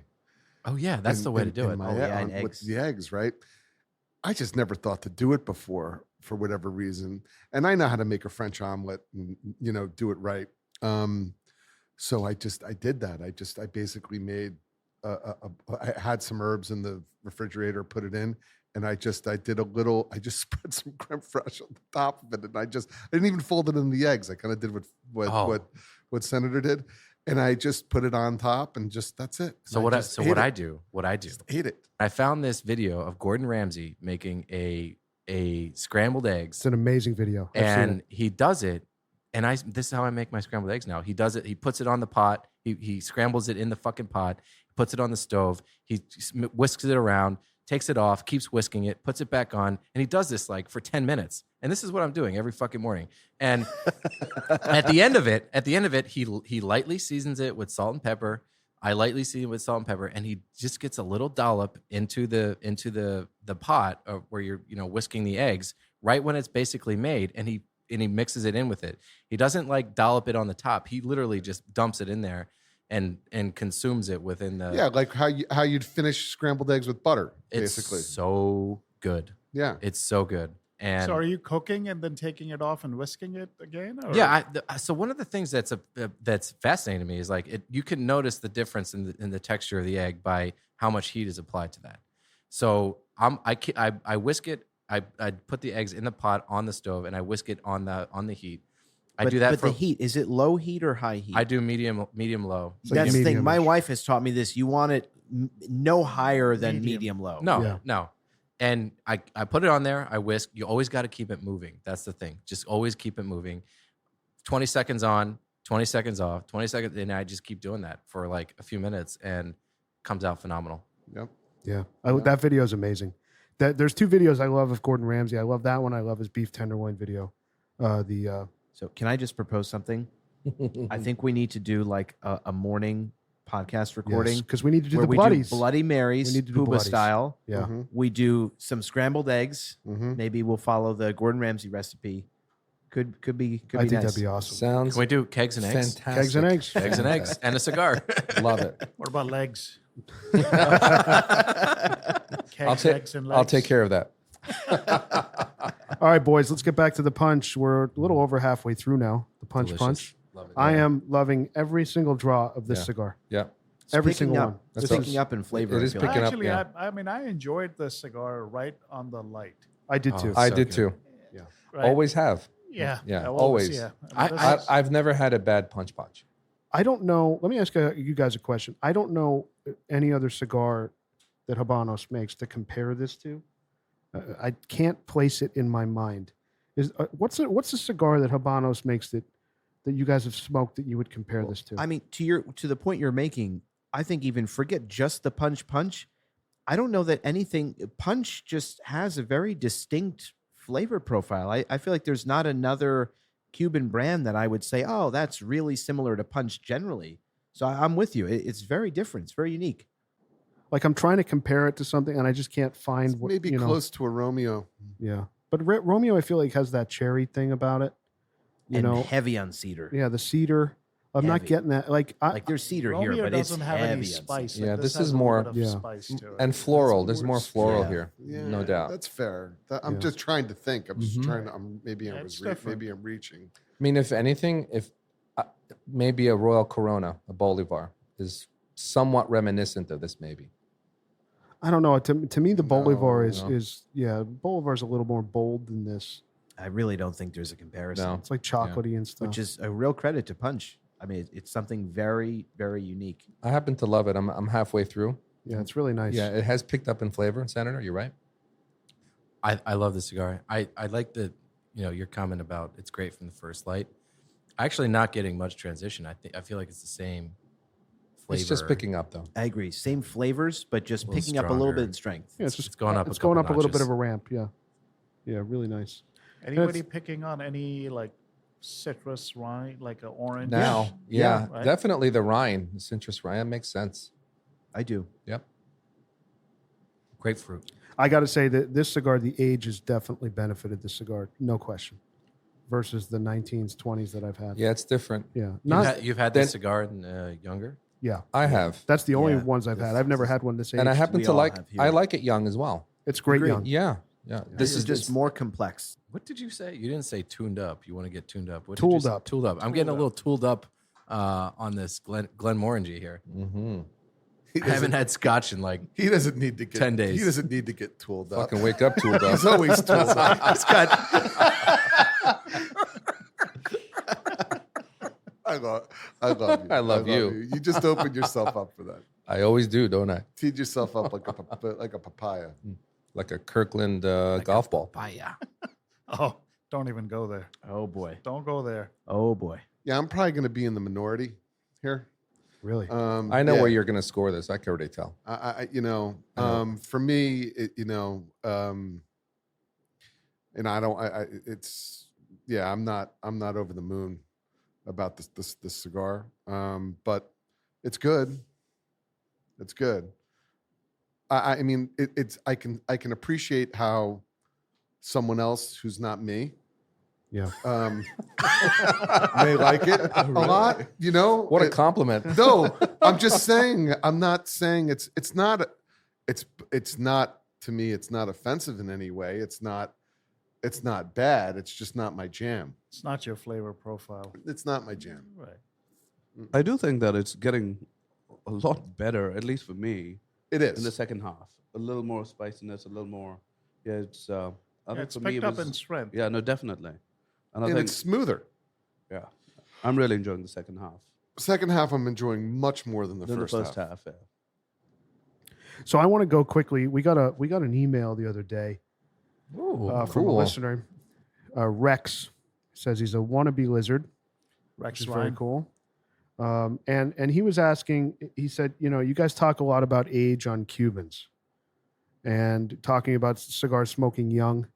Oh yeah, that's in- the way to in- do in it. my Oh, yeah, egg- and with eggs. the eggs, right? I just never thought to do it before for whatever reason, and I know how to make a French omelet and do it right. So I did that. I basically made I had some herbs in the refrigerator, put it in, and I just spread some creme fraiche on the top of it, and I didn't even fold it in the eggs. I kind of did what Senator did, and I just put it on top, and that's it. So what I do, Just ate it. I found this video of Gordon Ramsay making a scrambled eggs, It's an amazing video. I've seen and it. he does it. And this is how I make my scrambled eggs now. He does it. He puts it on the pot. He scrambles it in the fucking pot. Puts it on the stove. He whisks it around, takes it off, keeps whisking it, puts it back on, and he does this like for 10 minutes. And this is what I'm doing every fucking morning. And at the end of it, he lightly seasons it with salt and pepper. I lightly season it with salt and pepper, and he just gets a little dollop into the pot where you're whisking the eggs right when it's basically made, and he mixes it in with it. He doesn't like dollop it on the top. He literally just dumps it in there and consumes it within the. Yeah, like how you'd finish scrambled eggs with butter, basically. It's so good. Yeah. It's so good. And So are you cooking and then taking it off and whisking it again? Or? yeah, so one of the things that's fascinating to me is like you can notice the difference in the texture of the egg by how much heat is applied to that. So I whisk it. I put the eggs in the pot on the stove and I whisk it on the heat. I do that But for the heat, is it low heat or high heat? I do medium low. That's the thing. My medium-ish. wife has taught me this. You want it no higher than medium low. No. And I put it on there. I whisk. You always got to keep it moving. That's the thing. Just always keep it moving. 20 seconds on, 20 seconds off, 20 seconds. And I just keep doing that for like a few minutes and comes out phenomenal. Yep. Yeah. That video is amazing. There's two videos I love of Gordon Ramsay. I love that one. I love his beef tenderloin video. So can I just propose something? I think we need to do like a morning podcast recording because we need to do where the we bloodies. do Bloody Marys, We need to do Poobah bloodies. style. Yeah. Mhm. We do some scrambled eggs. Mhm. Maybe we'll follow the Gordon Ramsay recipe. Could be I think nice. that'd be awesome. Sounds Can we do kegs and eggs? fantastic. Kegs and eggs. Eggs and eggs and a cigar. Love it. What about legs? I'll Kegs, take. eggs, and I'll legs. take care of that. All right, boys, let's get back to the punch. We're a little over halfway through now. The punch Delicious. punch. Love it. I am loving every single draw of this Yeah. cigar. Yeah. It's Every picking single up. one. It's This picking is- up in flavor. it I is feel picking like. up. Actually, yeah. I mean, I enjoyed the cigar right on the light. I did Oh, too. I So did good. too. Right? Always have. Yeah. Yeah, I always. Yeah. I've never had a bad punch punch. I don't know. Let me ask you guys a question. I don't know any other cigar that Habanos makes to compare this to. I can't place it in my mind. What's a cigar that Habanos makes that you guys have smoked that you would compare this to? I mean, to the point you're making, I think even forget just the punch punch. I don't know that anything punch just has a very distinct flavor profile. I feel like there's not another Cuban brand that I would say, oh, that's really similar to punch generally. So I'm with you. It's very different. It's very unique. Like I'm trying to compare it to something, and I just can't find what Maybe close to a Romeo. Yeah, but Romeo, I feel like has that cherry thing about it. You And know, heavy on cedar. yeah, the cedar. I'm not Heavy. getting that. Like, Like there's cedar Romeo here, but it's doesn't have heavy any on spice. cedar. Yeah, Like, this has is a little more- bit of Yeah. spice to it. And That's floral. the There's more worst. floral Yeah. here. Yeah, No doubt. That's fair. I'm Yeah. just trying to think. I'm just Mhm. trying to. Maybe Yeah, I it's was different. maybe I'm reaching. I mean, if anything, maybe a Royal Corona, a Bolivar, is somewhat reminiscent of this. Maybe. I don't know. To me, the Bolivar No. is Bolivar's a little more bold than this. I really don't think there's a comparison. No. It's like chocolatey and stuff. Which is a real credit to Punch. I mean, it's something very, very unique. I happen to love it. I'm halfway through. yeah, it's really nice. Yeah, it has picked up in flavor, Senator. You're right. I love the cigar. I like your comment about it's great from the first light. Actually, not getting much transition. I feel like it's the same flavor. It's just picking up though. I agree. Same flavors, but just little picking up a little bit stronger. in strength. Yeah, it's just it's going up. It's going up a little bit notches. of a ramp. Yeah, yeah, really nice. Anybody picking on any like citrus wine, like an orange? Now, yeah, right? definitely the Rhine, the citrus Rhine makes sense. I do. Yep. grapefruit. I got to say that this cigar, the age has definitely benefited the cigar, no question, versus the 19s, 20s that I've had. Yeah, it's different. Yeah, You've had then- this cigar younger. yeah. I have, That's the only Yeah, ones I've had. this- I've never had one this age. and I happen we to all like. have here. I like it young as well. It's great Agreed. young. Yeah, yeah. This is just it's- more complex. What did you say? You didn't say tuned up. You want to get tuned up. What did Tooled you say? up. Tooled up. I'm getting a little tooled up on this Glenmorangie here. Mhm. I haven't had scotch in like He doesn't need to get 10 days. He doesn't need to get tooled up. Fucking wake up to it, He's always tooled up. He's got I love you. I love you. You just opened yourself up for that. I always do, don't I? Teed yourself up like a papaya. Like a Kirkland golf ball. papaya. Oh, don't even go there. oh boy. Don't go there. Oh boy. Yeah, I'm probably going to be in the minority here. Really? I know yeah. where you're going to score this. I can already tell. For me, and I don't. I'm not over the moon about this cigar, but it's good. It's good. I mean, I can appreciate how someone else who's not me, Yeah. may like it a lot. You know, What a compliment. No, I'm just saying. I'm not saying it's not to me. It's not offensive in any way. It's not bad. It's just not my jam. It's not your flavor profile. It's not my jam. Right. I do think that it's getting a lot better, at least for me, It is. in the second half. A little more spiciness, a little more. Yeah, it's. I think It's for me picked it up was. in strength. Yeah, no, definitely. And I and think it's smoother. yeah, I'm really enjoying the second half Second half, I'm enjoying much more than the than first the first half. half. Yeah. So I want to go quickly. We got an email the other day Ooh, from a listener. Rex says he's a wannabe lizard, Rex which is very Ryan. cool. And he was asking. He said, you guys talk a lot about age on Cubans, and talking about cigar smoking young,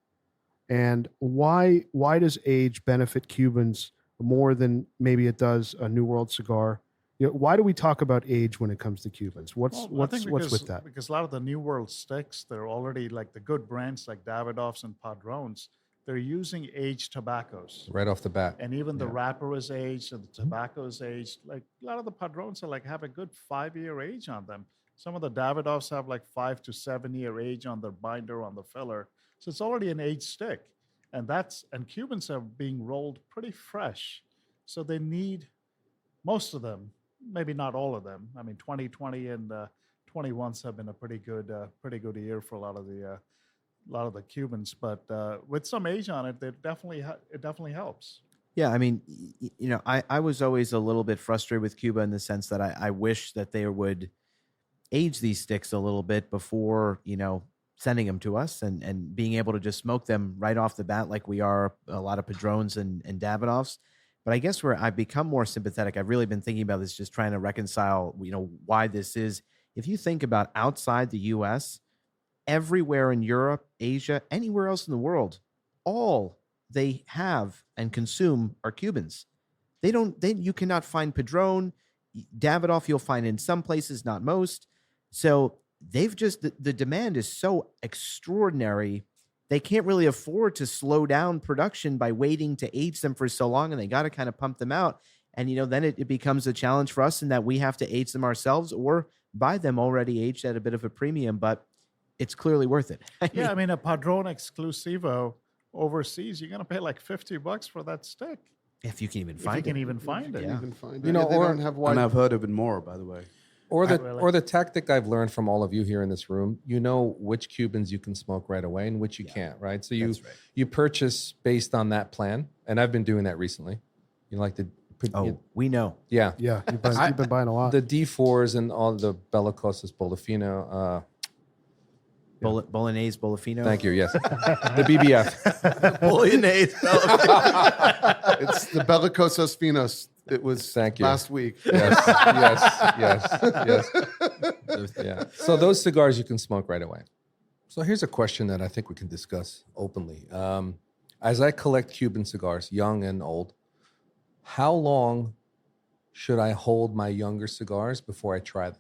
and why does age benefit Cubans more than maybe it does a New World cigar? Why do we talk about age when it comes to Cubans? Well, I What's think with that? Because a lot of the New World sticks, they're already like the good brands like Davidoff's and Padrones. They're using aged tobaccos. Right off the bat. And even the wrapper is aged and the tobacco is aged. Like a lot of the Padrones are have a good 5-year age on them. Some of the Davidoffs have like 5 to 7 year age on their binder, on the filler. So it's already an aged stick. And Cubans are being rolled pretty fresh. So they need, most of them, maybe not all of them. I mean, 2020 and 21s have been a pretty good year for a lot of the Cubans. But with some age on it, it definitely helps. Yeah, I mean, I was always a little bit frustrated with Cuba in the sense that I wish that they would age these sticks a little bit before, sending them to us and being able to just smoke them right off the bat like we are a lot of Padrones and Davidoffs. But I guess where I've become more sympathetic, I've really been thinking about this, just trying to reconcile, why this is. If you think about outside the U.S., everywhere in Europe, Asia, anywhere else in the world, all they have and consume are Cubans. You cannot find Padron, Davidoff you'll find in some places, not most. So they've the demand is so extraordinary. They can't really afford to slow down production by waiting to age them for so long, and they got to kind of pump them out. And, then it becomes a challenge for us in that we have to age them ourselves or buy them already aged at a bit of a premium, but it's clearly worth it. I mean, a Padron Exclusivo overseas, you're going to pay like $50 for that stick. If you can even If find you it. can even find it. Yeah. Even find it. You know, they or- don't have And wide. I've heard even more, by the way. Or the Really? or the tactic I've learned from all of you here in this room, which Cubans you can smoke right away and which you can't, right? So That's right. you purchase based on that plan, and I've been doing that recently. We know. Yeah, Yeah, you've been buying a lot. the D4s and all the Bellicosas Bolifino. Bolognese, Bolofino. Thank you. Yes, the BBF. Bolognese. It's the Bellicosos Finos. It was Thank you. last week. Yes. Yeah. So those cigars you can smoke right away. So here's a question that I think we can discuss openly. As I collect Cuban cigars, young and old, how long should I hold my younger cigars before I try them?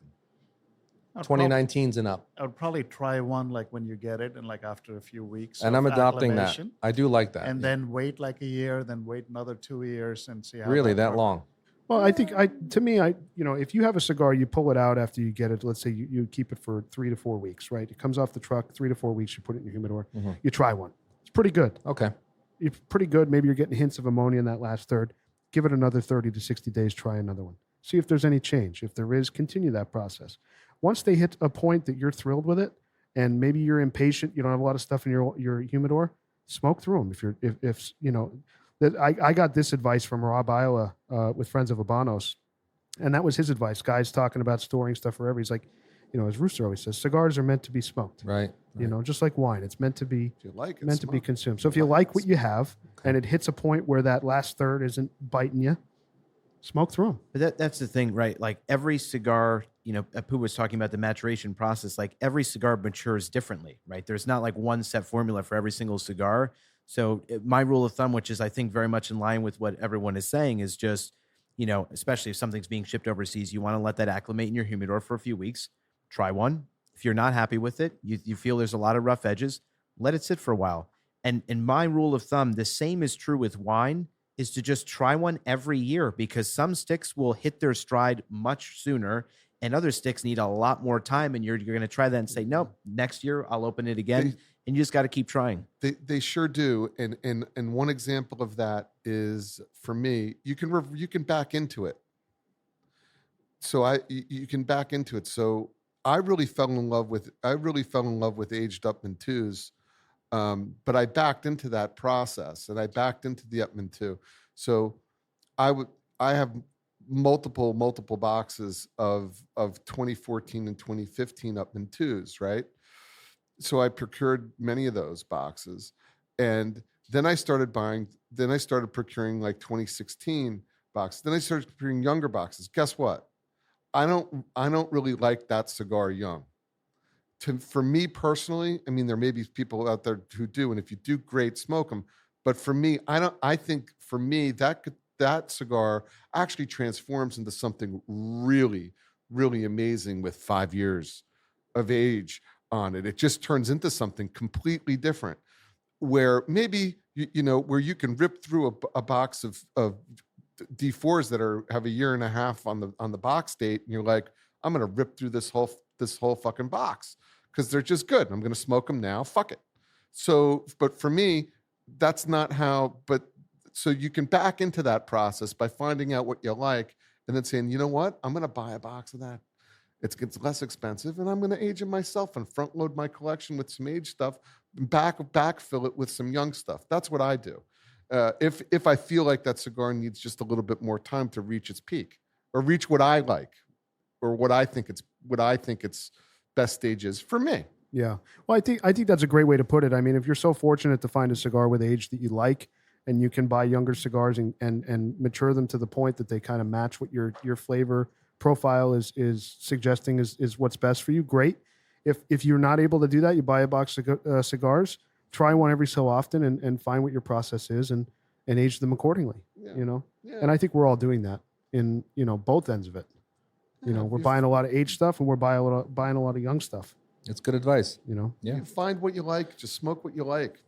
2019's and up. I would probably try one like when you get it and like after a few weeks. And of I'm adopting that. acclimation, I do like that. And then wait like a year, then wait another 2 years and see how Really, that works. long? Well, I think if you have a cigar, you pull it out after you get it. Let's say you keep it for 3 to 4 weeks, right? It comes off the truck, 3 to 4 weeks. You put it in your humidor. Mhm. You try one. It's pretty good. Okay. It's pretty good. Maybe you're getting hints of ammonia in that last third. Give it another 30 to 60 days. Try another one. See if there's any change. If there is, continue that process. once they hit a point that you're thrilled with it, and maybe you're impatient, you don't have a lot of stuff in your humidor, smoke through them. If you know that I got this advice from Rob Iowa with Friends of Habanos, and that was his advice. Guys talking about storing stuff forever. He's like, you know, as Rooster always says, cigars are meant to be smoked. Right. You know, just like wine, it's meant to be If you like it, meant to be smoke it. consumed. So if you like what you have, and it hits a point where that last third isn't biting you, smoke through them. But that's the thing, right? Like every cigar, you know, Pooh was talking about the maturation process. Like every cigar matures differently, right? There's not like one set formula for every single cigar. So my rule of thumb, which is I think very much in line with what everyone is saying, is just, you know, especially if something's being shipped overseas, you want to let that acclimate in your humidor for a few weeks. Try one. If you're not happy with it, you feel there's a lot of rough edges, let it sit for a while. And in my rule of thumb, the same is true with wine, is to just try one every year, because some sticks will hit their stride much sooner and other sticks need a lot more time. And you're going to try that and say, nope, next year I'll open it again. And you just got to keep trying. They sure do. And one example of that is, for me, you can back into it. So you can back into it. So I really fell in love with aged Upman 2s. But I backed into that process, and I backed into the Upman 2. So I have multiple boxes of 2014 and 2015 Upman 2s, right? So I procured many of those boxes, and then I started procuring like 2016 boxes. Then I started procuring younger boxes. Guess what? I don't really like that cigar young. For me personally, I mean, there may be people out there who do, and if you do, great, smoke them. But for me, I think for me that cigar actually transforms into something really, really amazing with 5 years of age on it. It just turns into something completely different, where maybe you know, where you can rip through a box of D4s that have a year and a half on the box date, and you're like, I'm gonna rip through this whole fucking box because they're just good. I'm gonna smoke them now. Fuck it. So, but for me, that's not how. But so you can back into that process by finding out what you like, and then saying, you know what, I'm gonna buy a box of that. It's less expensive, and I'm gonna age it myself and front load my collection with some age stuff, and backfill it with some young stuff. That's what I do. If I feel like that cigar needs just a little bit more time to reach its peak or reach what I like or what I think its best stage is for me. Yeah. Well, I think that's a great way to put it. I mean, if you're so fortunate to find a cigar with age that you like, and you can buy younger cigars and mature them to the point that they kind of match what your flavor profile is suggesting is what's best for you, great. If you're not able to do that, you buy a box of cigars. Try one every so often and find what your process is and age them accordingly. Yeah. You know, Yeah. and I think we're all doing that in, you know, both ends of it. You know, we're buying a lot of age stuff and we're buying a lot of young stuff. It's good advice. You know, Yeah. You find what you like, just smoke what you like.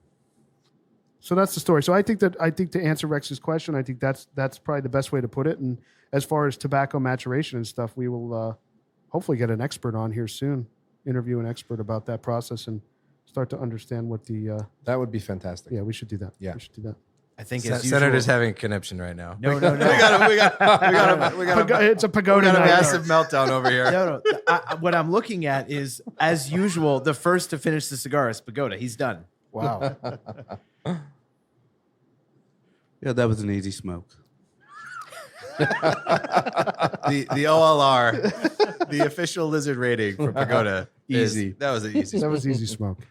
so that's the story. So I think to answer Rex's question, I think that's probably the best way to put it. And as far as tobacco maturation and stuff, we will hopefully get an expert on here soon, interview an expert about that process and start to understand what the That would be fantastic. yeah, we should do that. Yeah. We should do that. I think as usual, Senator's having a conniption right now. No. we got It's a pagoda a night. massive meltdown over here. No. What I'm looking at is, as usual, the first to finish the cigar is Pagoda. He's done. Wow. Yeah, that was an easy smoke. The OLR, the official lizard rating for Pagoda. Easy. That was an easy. That was easy smoke.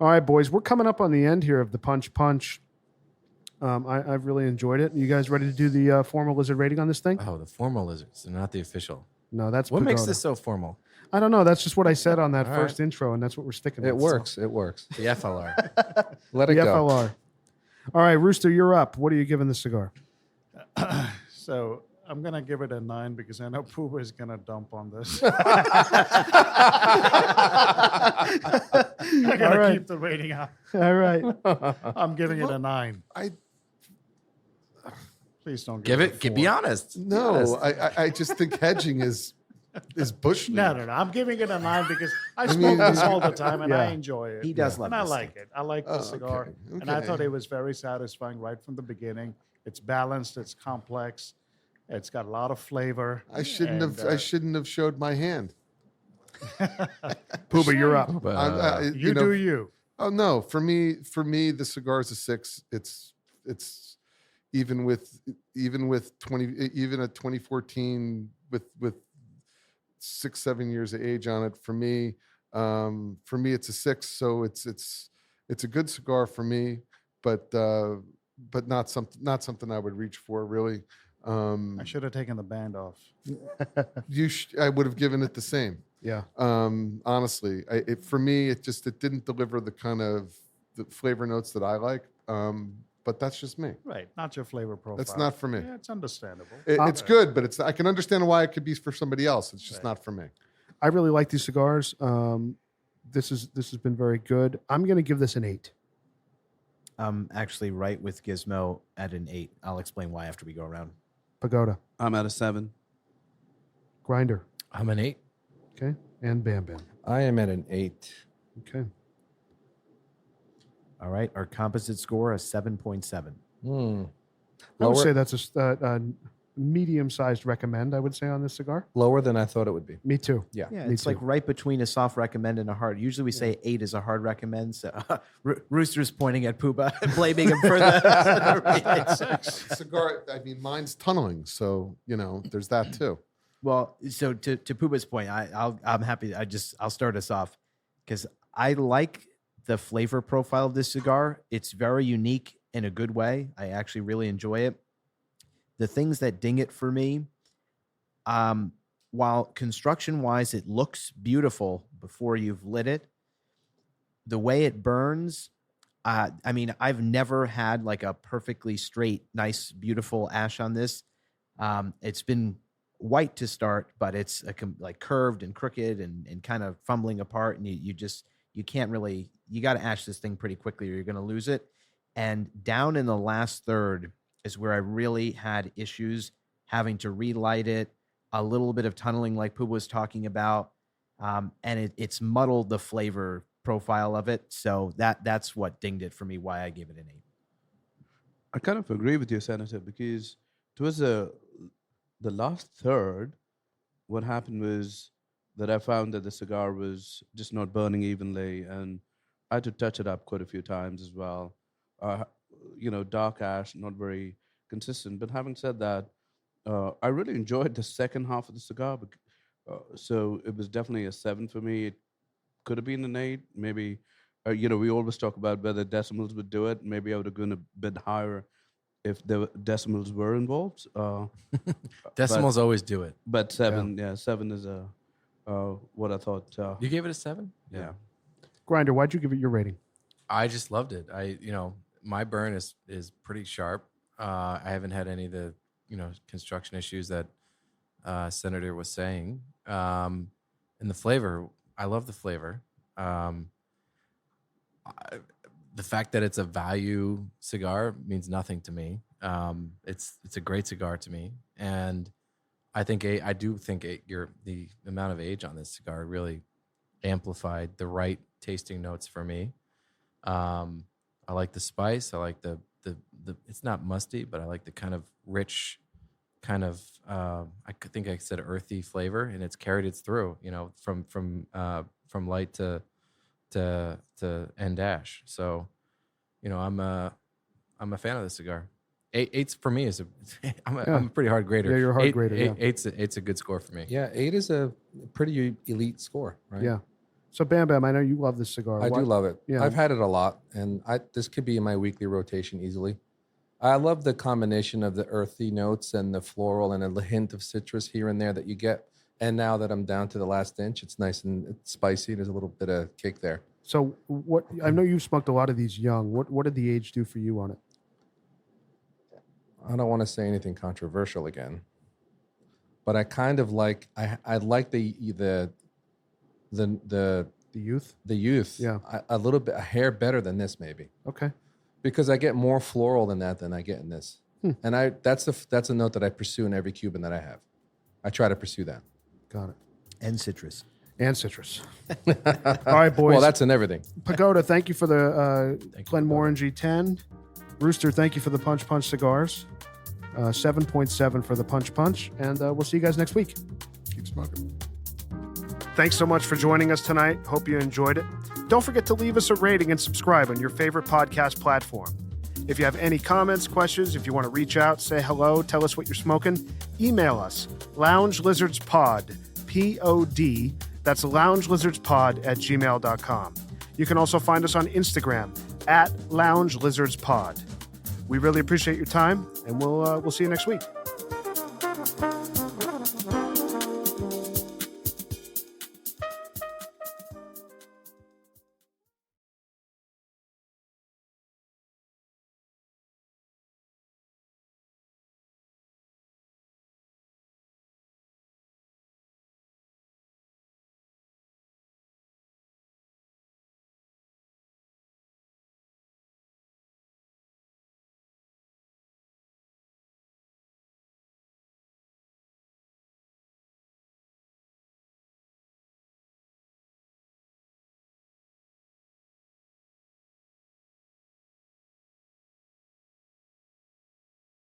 All right, boys, we're coming up on the end here of the Punch Punch. I've really enjoyed it. You guys ready to do the formal lizard rating on this thing? Oh, the formal lizards, they're not the official. No, that's What makes Pagoda. this so formal? I don't know. That's just what I said on that All first right. intro, and that's what we're sticking with. It works. It works. The FLR. Let The it go. FLR. All right, Rooster, you're up. What are you giving the cigar? So I'm going to give it a 9 because I know Poobah is going to dump on this. All I'm going to right. keep the rating up. All right. I'm giving it a 9. I Please don't Give it it. a Be 4. honest. no, I just think hedging is bush league. No. I'm giving it a 9 because I I smoke mean- this all the time and I Yeah. enjoy it. He does love and I this like thing. it. I like the Oh, cigar, okay, and I okay. thought it was very satisfying right from the beginning. It's balanced. It's complex. It's got a lot of flavor. I shouldn't and, have showed my hand. Poobah, you're up. You do you. Oh no, for me, the cigar is a 6. It's even with 2014 with 6-7 years of age on it. For me, it's a 6. So it's a good cigar for me, but not something I would reach for really. I should have taken the band off. I would have given it the same. Yeah. Honestly, for me, it didn't deliver the kind of the flavor notes that I like. But that's just me. Right. Not your flavor profile. That's not for me. Yeah, it's understandable. It's good, but I can understand why it could be for somebody else. It's just not for me. I really like these cigars. This has been very good. I'm going to give this an 8. I'm actually right with Gizmo at an 8. I'll explain why after we go around. Pagoda, I'm at a 7. Grinder, I'm an 8. okay, and Bam Bam. I am at an 8. Okay. All right. Our composite score is 7.7. I would say that's a medium-sized recommend, I would say, on this cigar. Lower than I thought it would be. Me too. Yeah. Yeah, Me it's like too. right between a soft recommend and a hard. Usually we say 8 is a hard recommend. So Rooster's pointing at Poobah and blaming him for that. Cigar. I mean, mine's tunneling, so there's that too. Well, so to Poobah's point, I'm happy. I'll start us off because I like the flavor profile of this cigar. It's very unique in a good way. I actually really enjoy it. The things that ding it for me, while construction-wise it looks beautiful before you've lit it, the way it burns, I mean, I've never had like a perfectly straight, nice, beautiful ash on this. It's been white to start, but it's like curved and crooked and kind of fumbling apart, and you can't really, you got to ash this thing pretty quickly or you're going to lose it. And down in the last third is where I really had issues having to relight it, a little bit of tunneling like Poobah was talking about, and it's muddled the flavor profile of it. So that's what dinged it for me, why I gave it an 8. I kind of agree with you, Senator, because towards the last third, what happened was that I found that the cigar was just not burning evenly, and I had to touch it up quite a few times as well. Dark ash, not very consistent. But having said that, I really enjoyed the second half of the cigar. So it was definitely a 7 for me. It could have been an 8. Maybe, we always talk about whether decimals would do it. Maybe I would have gone a bit higher if the decimals were involved. Decimals always do it. But 7, 7 is what I thought. You gave it a 7? Yeah. Grinder, why'd you give it your rating? I just loved it. My burn is pretty sharp. I haven't had any of the construction issues that Senator was saying. And the flavor, I love the flavor. The fact that it's a value cigar means nothing to me. It's a great cigar to me, and I do think the amount of age on this cigar really amplified the right tasting notes for me. I like the spice. I like the it's not musty, but I like the kind of rich, kind of I think I said earthy flavor, and it's carried it through. From light to end ash. So, I'm a fan of the cigar. 8's for me is I'm a pretty hard grader. Yeah, you're a hard grader. Yeah. 8's a good score for me. Yeah, 8 is a pretty elite score, right? Yeah. So Bam Bam, I know you love this cigar. I do love it. Yeah. I've had it a lot, and this could be in my weekly rotation easily. I love the combination of the earthy notes and the floral and a hint of citrus here and there that you get. And now that I'm down to the last inch, it's nice and it's spicy. There's a little bit of kick there. So what? I know you've smoked a lot of these young. What did the age do for you on it? I don't want to say anything controversial again, but I kind of like I like the youth. The youth. Yeah. A hair better than this maybe. Okay. Because I get more floral than I get in this. And that's a note that I pursue in every Cuban that I have. I try to pursue that. Got it. And citrus. All right, boys. Well, that's in everything. Pagoda, thank you for the Glenmorangie 10. Rooster, thank you for the Punch Punch cigars. 7.7 for the Punch Punch. And we'll see you guys next week. Keep smoking. Thanks so much for joining us tonight. Hope you enjoyed it. Don't forget to leave us a rating and subscribe on your favorite podcast platform. If you have any comments, questions, if you want to reach out, say hello, tell us what you're smoking, email us, loungelizardspod, P-O-D, that's loungelizardspod@gmail.com. You can also find us on Instagram @loungelizardspod. We really appreciate your time, and we'll see you next week.